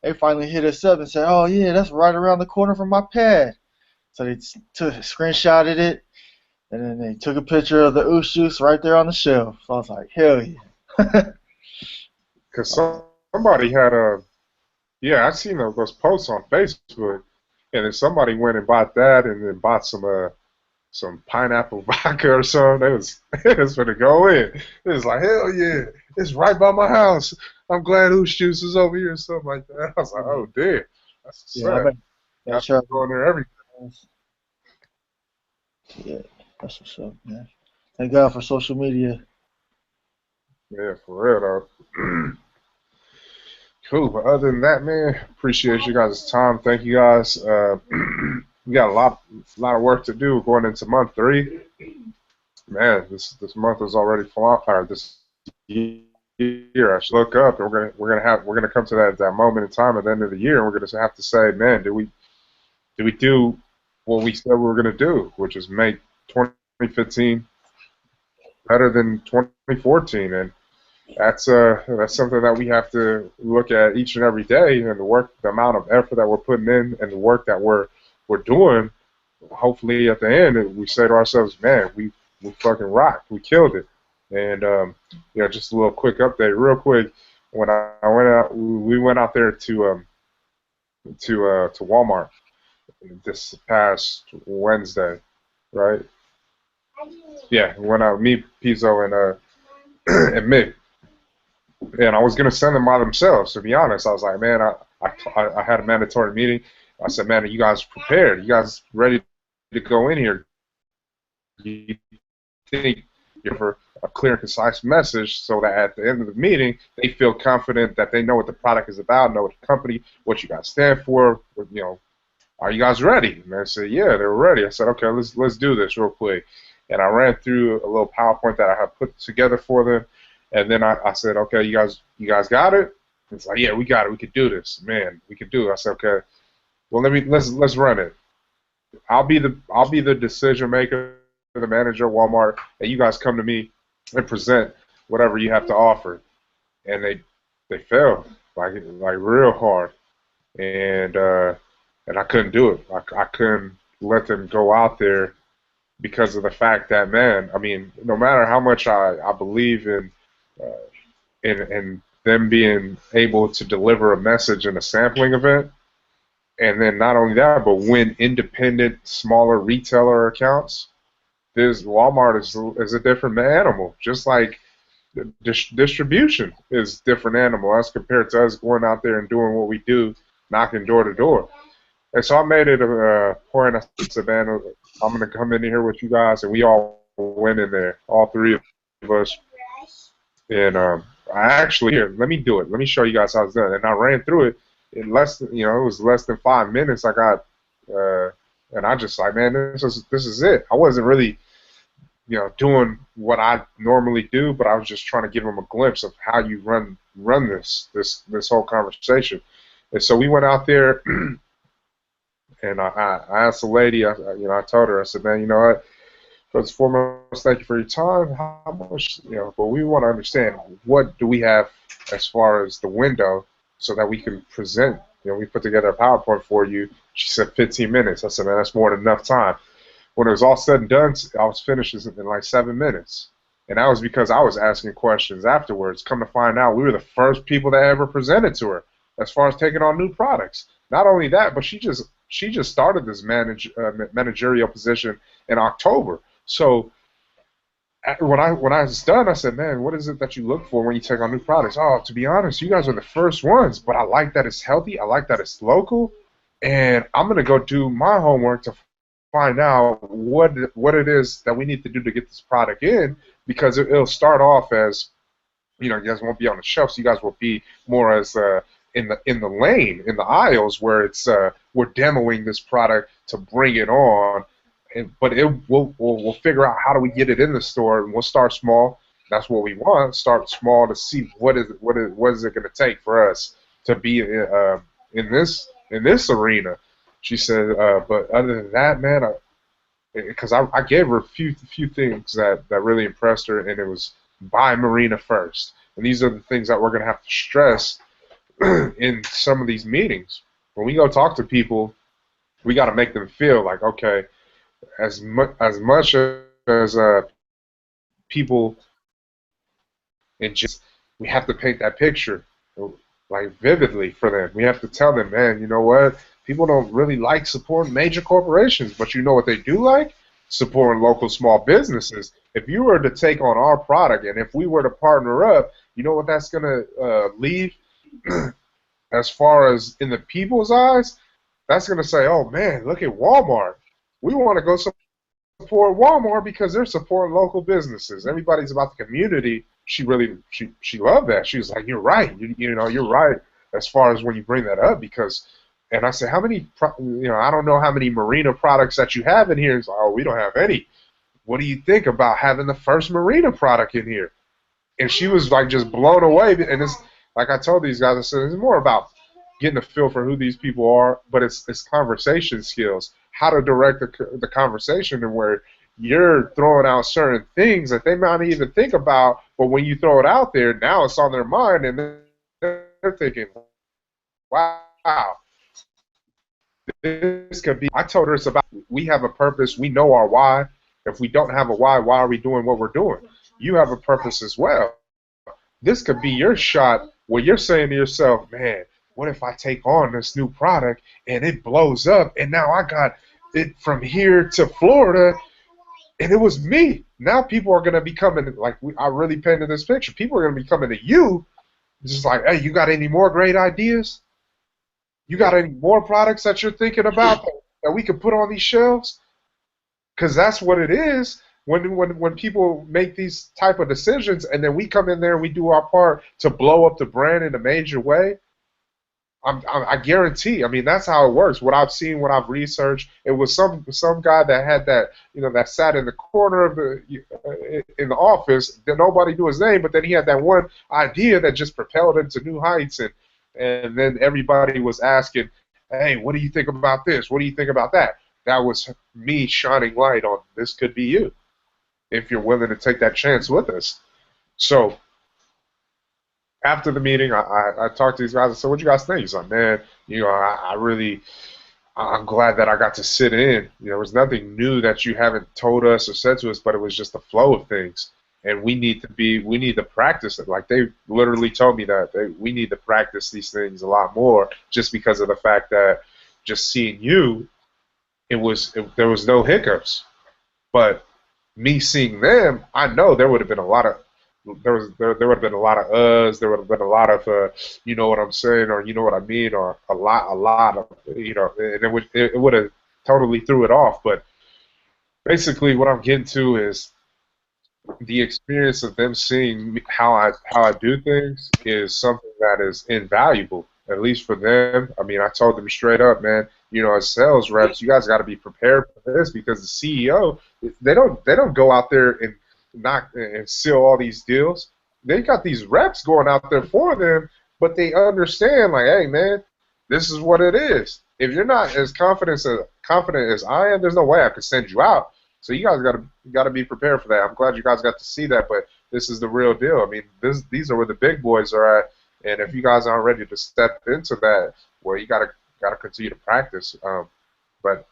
they finally hit us up and said, "Oh yeah, that's right around the corner from my pad." So they screenshotted it, and then they took a picture of the OOS juice right there on the shelf. So I was like, "Hell yeah!" Because somebody had yeah, I seen those posts on Facebook, and then somebody went and bought that, and then bought some pineapple vodka or something. It was gonna go in. It was like, hell yeah, it's right by my house. I'm glad Oosh Juice is over here or something like that. I was like, oh damn, that's Yeah, I sad. bet. Sure. Going there every. Yeah, that's what's up, man. Thank God for social media. Yeah, for real though. Cool. But other than that, man, appreciate you guys' time. Thank you guys. We got a lot of work to do going into month 3. Man, this month is already flying. Or this year, I should look up, and we're gonna come to that moment in time at the end of the year, and we're gonna have to say, man, did we do what we said we were gonna do, which is make 2015 better than 2014, and that's something that we have to look at each and every day, and the amount of effort that we're putting in, and the work that we're doing. Hopefully, at the end, we say to ourselves, "Man, we fucking rocked. We killed it." And you know, just a little quick update, real quick. When I went out, we went out there to Walmart this past Wednesday, right? Yeah, we went out, me, Pizzo, and and Mick. And I was gonna send them by themselves. To be honest, I was like, man, I had a mandatory meeting. I said, man, are you guys prepared? You guys ready to go in here? You think you're for a clear and concise message, so that at the end of the meeting, they feel confident that they know what the product is about, know what the company, what you guys stand for. You know, are you guys ready? And they said, yeah, they were ready. I said, okay, let's do this real quick. And I ran through a little PowerPoint that I had put together for them. And then I said, okay, you guys got it? It's like, yeah, we got it. We could do this, man. We could do it. I said, okay. Well, let's run it. I'll be the decision maker, the manager at Walmart, and you guys come to me and present whatever you have to offer. And they failed like real hard, and I couldn't do it. I couldn't let them go out there because of the fact that, man, I mean, no matter how much I believe in them being able to deliver a message in a sampling event, and then not only that, but win independent, smaller retailer accounts. This Walmart is a different animal, just like distribution is a different animal as compared to us going out there and doing what we do, knocking door to door. And so I made it a point. I said, man, I'm going to come in here with you guys, and we all went in there, all three of us. And I actually, here, let me do it. Let me show you guys how it's done. And I ran through it in less than, it was less than 5 minutes. I got, and I just like, man, this is it. I wasn't really, doing what I normally do, but I was just trying to give them a glimpse of how you run this whole conversation. And so we went out there, and I asked the lady, I told her, I said, man, you know what? First and foremost, thank you for your time. How much, but we want to understand, what do we have as far as the window so that we can present, we put together a PowerPoint for you. She said 15 minutes. I said, man, that's more than enough time. When it was all said and done, I was finished in like 7 minutes. And that was because I was asking questions afterwards. Come to find out, we were the first people that ever presented to her as far as taking on new products. Not only that, but she just started this managerial position in October. So when I was done, I said, man, what is it that you look for when you take on new products? Oh, to be honest, you guys are the first ones, but I like that it's healthy. I like that it's local. And I'm going to go do my homework to find out what it is that we need to do to get this product in, because it'll start off as, you guys won't be on the shelves. You guys will be more as in the lane, in the aisles, where it's we're demoing this product to bring it on. But we'll figure out how do we get it in the store, and we'll start small. That's what we want. Start small to see what is it going to take for us to be in this arena. She said, but other than that, man, because I gave her a few things that really impressed her, and it was buy Marina first. And these are the things that we're going to have to stress in some of these meetings. When we go talk to people, we got to make them feel like, okay, as much as people, and just we have to paint that picture like vividly for them. We have to tell them, man, you know what? People don't really like supporting major corporations, but you know what they do like? Supporting local small businesses. If you were to take on our product, and if we were to partner up, you know what that's going to leave as far as in the people's eyes? That's going to say, oh, man, look at Walmart. We want to go support Walmart because they're supporting local businesses. Everybody's about the community. She loved that. She was like, you're right. You're right as far as when you bring that up, because. And I said, how many, I don't know how many Marina products that you have in here. He's like, oh, we don't have any. What do you think about having the first Marina product in here? And she was like just blown away. And it's like I told these guys, I said, it's more about getting a feel for who these people are, but it's conversation skills, how to direct the conversation, and where you're throwing out certain things that they might not even think about, but when you throw it out there, now it's on their mind, and they're thinking, wow. This could be. I told her it's about, we have a purpose. We know our why. If we don't have a why are we doing what we're doing? You have a purpose as well. This could be your shot where you're saying to yourself, man, what if I take on this new product and it blows up, and now I got it from here to Florida, and it was me. Now people are going to be coming, like I really painted this picture. People are going to be coming to you, just like, hey, you got any more great ideas? You got any more products that you're thinking about that we can put on these shelves? Because that's what it is when people make these type of decisions, and then we come in there and we do our part to blow up the brand in a major way. I guarantee. I mean, that's how it works. What I've seen, what I've researched, it was some guy that had that, that sat in the corner of in the office. That nobody knew his name, but then he had that one idea that just propelled him to new heights, and then everybody was asking, "Hey, what do you think about this? What do you think about that?" That was me shining light on this could be you if you're willing to take that chance with us. So after the meeting, I talked to these guys. I said, "What you guys think?" He's like, "Man, I'm glad that I got to sit in. There was nothing new that you haven't told us or said to us, but it was just the flow of things. And we need to practice it." Like they literally told me that we need to practice these things a lot more, just because of the fact that just seeing you, there was no hiccups. But me seeing them, I know there would have been a lot of there would have been a lot of there would have been a lot of you know what I'm saying, or you know what I mean, or a lot of and it would have totally threw it off. But basically what I'm getting to is the experience of them seeing how I do things is something that is invaluable, at least for them. I mean, I told them straight up, man, as sales reps, you guys got to be prepared for this, because the CEO, they don't go out there and knock and seal all these deals. They got these reps going out there for them, but they understand, like, hey, man, this is what it is. If you're not as confident as I am, there's no way I could send you out. So you guys got to be prepared for that. I'm glad you guys got to see that, but this is the real deal. I mean, these are where the big boys are at, and if you guys aren't ready to step into that, well, you got to continue to practice. But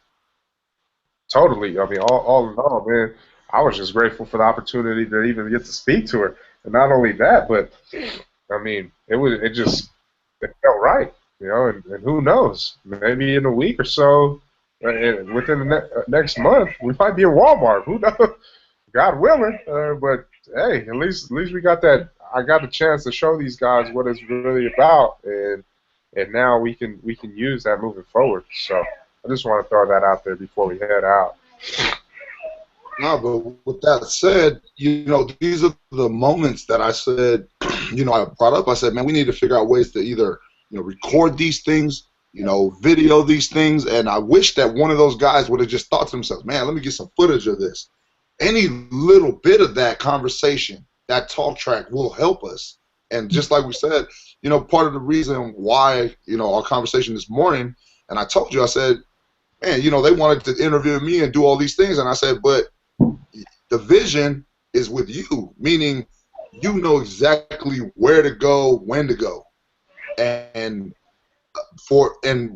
totally, I mean, all in all, man, I was just grateful for the opportunity to even get to speak to her, and not only that, but I mean, it felt right, and who knows, maybe in a week or so. Within the next month, we might be in Walmart. Who knows? God willing. But hey, at least we got that. I got the chance to show these guys what it's really about, and now we can use that moving forward. So I just want to throw that out there before we head out. No, but with that said, these are the moments that I said, I brought up. I said, man, we need to figure out ways to either, record these things, video these things, and I wish that one of those guys would have just thought to themselves, man, let me get some footage of this. Any little bit of that conversation, that talk track will help us. And just like we said, part of the reason why, our conversation this morning, and I told you, I said, man, they wanted to interview me and do all these things, and I said, but the vision is with you, meaning you know exactly where to go, when to go. And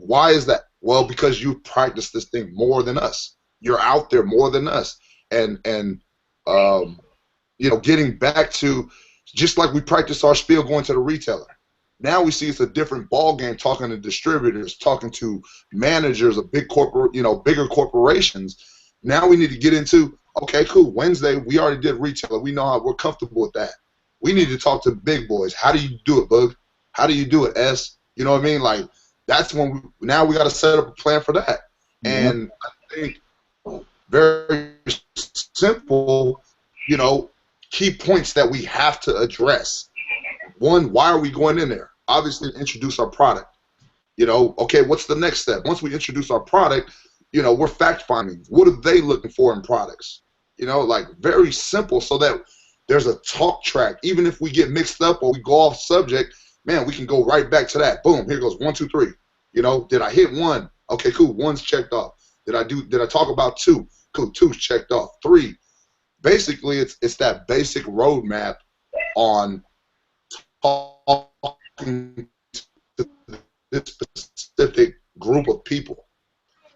why is that? Well, because you practice this thing more than us. You're out there more than us, and getting back to just like we practice our spiel going to the retailer. Now we see it's a different ball game, talking to distributors, talking to managers of bigger corporations. Now we need to get into, okay, cool, Wednesday we already did retailer. We know how we're comfortable with that. We need to talk to big boys. How do you do it, Bug? How do you do it, S? You know what I mean? Like, that's when now we got to set up a plan for that. And I think very simple, key points that we have to address. One, why are we going in there? Obviously, introduce our product. Okay, what's the next step? Once we introduce our product, we're fact finding. What are they looking for in products? Like very simple, so that there's a talk track. Even if we get mixed up or we go off subject, man, we can go right back to that. Boom, here goes 1, 2, 3. Did I hit 1? Okay, cool. 1's checked off. Did I talk about 2? Cool, 2's checked off. 3. Basically, it's that basic roadmap on talking to this specific group of people.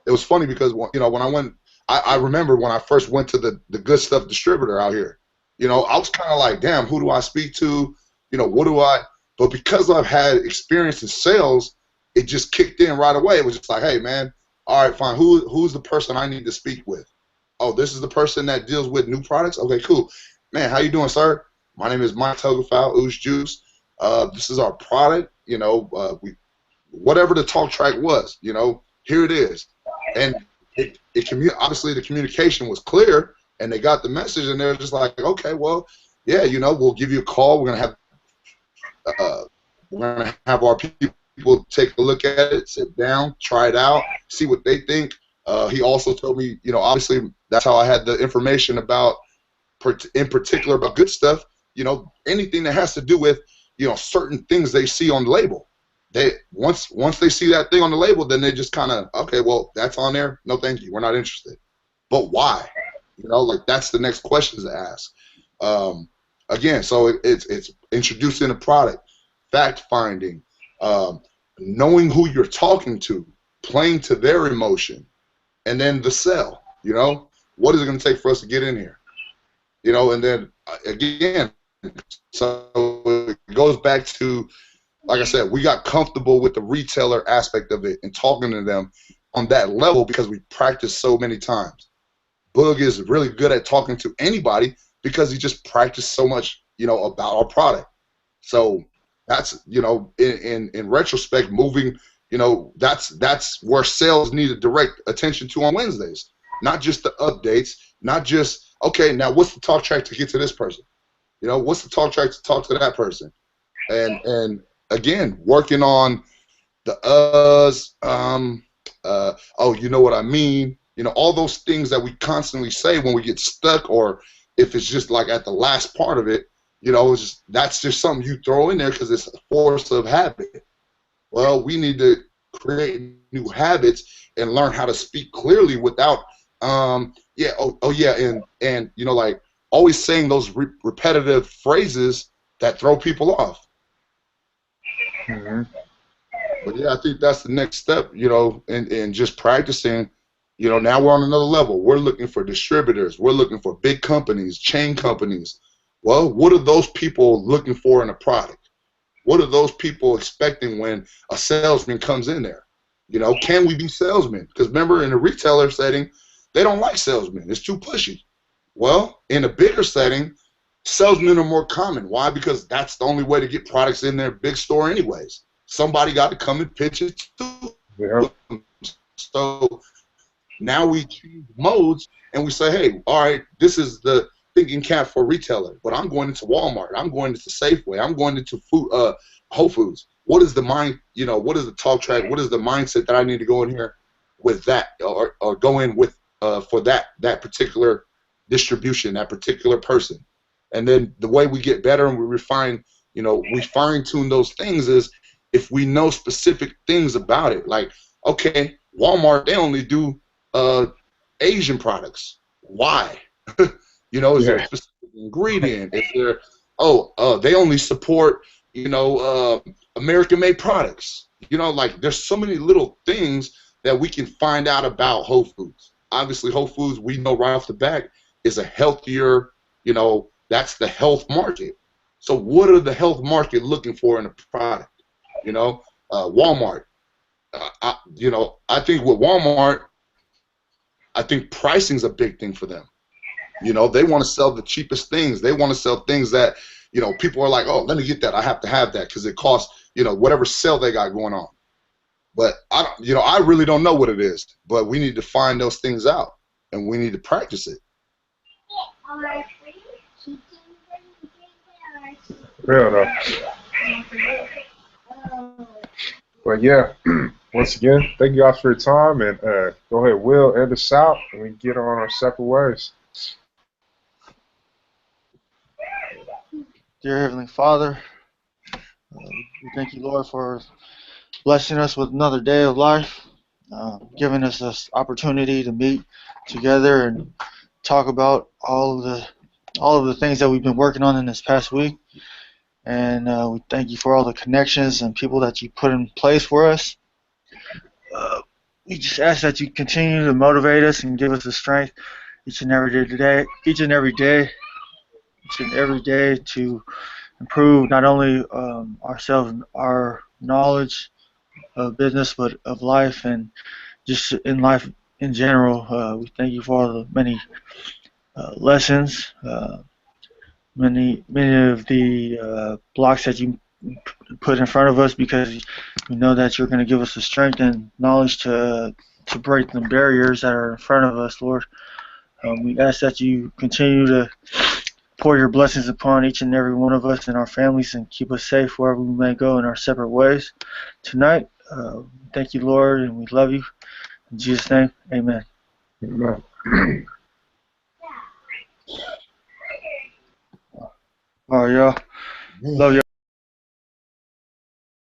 It was funny because when I went, I remember when I first went to the Good Stuff distributor out here. I was kind of like, damn, who do I speak to? What do I? But because I've had experience in sales, it just kicked in right away. It was just like, hey, man, all right, fine. Who's the person I need to speak with? Oh, this is the person that deals with new products? Okay, cool. Man, how you doing, sir? My name is Mike Togerfowl, Ooze Juice. This is our product. Whatever the talk track was, here it is. And obviously the communication was clear, and they got the message, and they're just like, okay, well, yeah, we'll give you a call. We're gonna have our people people take a look at it, sit down, try it out, see what they think. He also told me, obviously that's how I had the information about, in particular about good stuff, anything that has to do with, certain things they see on the label. They once they see that thing on the label, then they just kind of, okay, well, that's on there. No, thank you. We're not interested. But why? That's the next questions to ask. Again, so it's introducing a product, fact finding, knowing who you're talking to, playing to their emotion, and then the sell. What is it going to take for us to get in here? And then again, so it goes back to, like I said, we got comfortable with the retailer aspect of it and talking to them on that level because we practiced so many times. Boog is really good at talking to anybody because he just practiced so much, about our product. So that's, in retrospect, moving, that's where sales need to direct attention to on Wednesdays. Not just the updates, not just, okay, now what's the talk track to get to this person? What's the talk track to talk to that person? And again, working on the oh, you know what I mean? All those things that we constantly say when we get stuck, or if it's just like at the last part of it, that's just something you throw in there because it's a force of habit. Well, we need to create new habits and learn how to speak clearly without, and like always saying those repetitive phrases that throw people off. Mm-hmm. But yeah, I think that's the next step, and just practicing. Now we're on another level. We're looking for distributors. We're looking for big companies, chain companies. Well, what are those people looking for in a product? What are those people expecting when a salesman comes in there? Can we be salesmen? Because remember, in a retailer setting, they don't like salesmen. It's too pushy. Well, in a bigger setting, salesmen are more common. Why? Because that's the only way to get products in their big store anyways. Somebody got to come and pitch it to them. So now we choose modes and we say, hey, all right, this is the thinking cap for retailer, but I'm going into Walmart, I'm going into Safeway, I'm going into Whole Foods. What is the mind, what is the talk track, what is the mindset that I need to go in here with that, or go in with for that particular distribution, that particular person. And then the way we get better and we refine, we fine-tune those things is if we know specific things about it. Like, okay, Walmart, they only do Asian products. Why? Is there a specific ingredient? Is there, they only support, American-made products. There's so many little things that we can find out about Whole Foods. Obviously, Whole Foods, we know right off the bat, is a healthier, that's the health market. So what are the health market looking for in a product? Walmart. I think with Walmart, I think pricing's a big thing for them. They want to sell the cheapest things. They want to sell things that, people are like, oh, let me get that. I have to have that because it costs, whatever sale they got going on. But I really don't know what it is. But we need to find those things out, and we need to practice it. Real though. But yeah, once again, thank you guys for your time, and go ahead, Will, end us out, and we can get on our separate ways. Dear Heavenly Father, we thank you, Lord, for blessing us with another day of life, giving us this opportunity to meet together and talk about all of the things that we've been working on in this past week. And we thank you for all the connections and people that you put in place for us. We just ask that you continue to motivate us and give us the strength each and every day to improve not only ourselves and our knowledge of business, but of life and just in life in general. We thank you for all the many lessons, many of the blocks that you put in front of us, because we know that you're going to give us the strength and knowledge to break the barriers that are in front of us, Lord. We ask that you continue to pour your blessings upon each and every one of us and our families, and keep us safe wherever we may go in our separate ways tonight. Thank you, Lord, and we love you. In Jesus' name, amen. Amen. All right, y'all. Love you.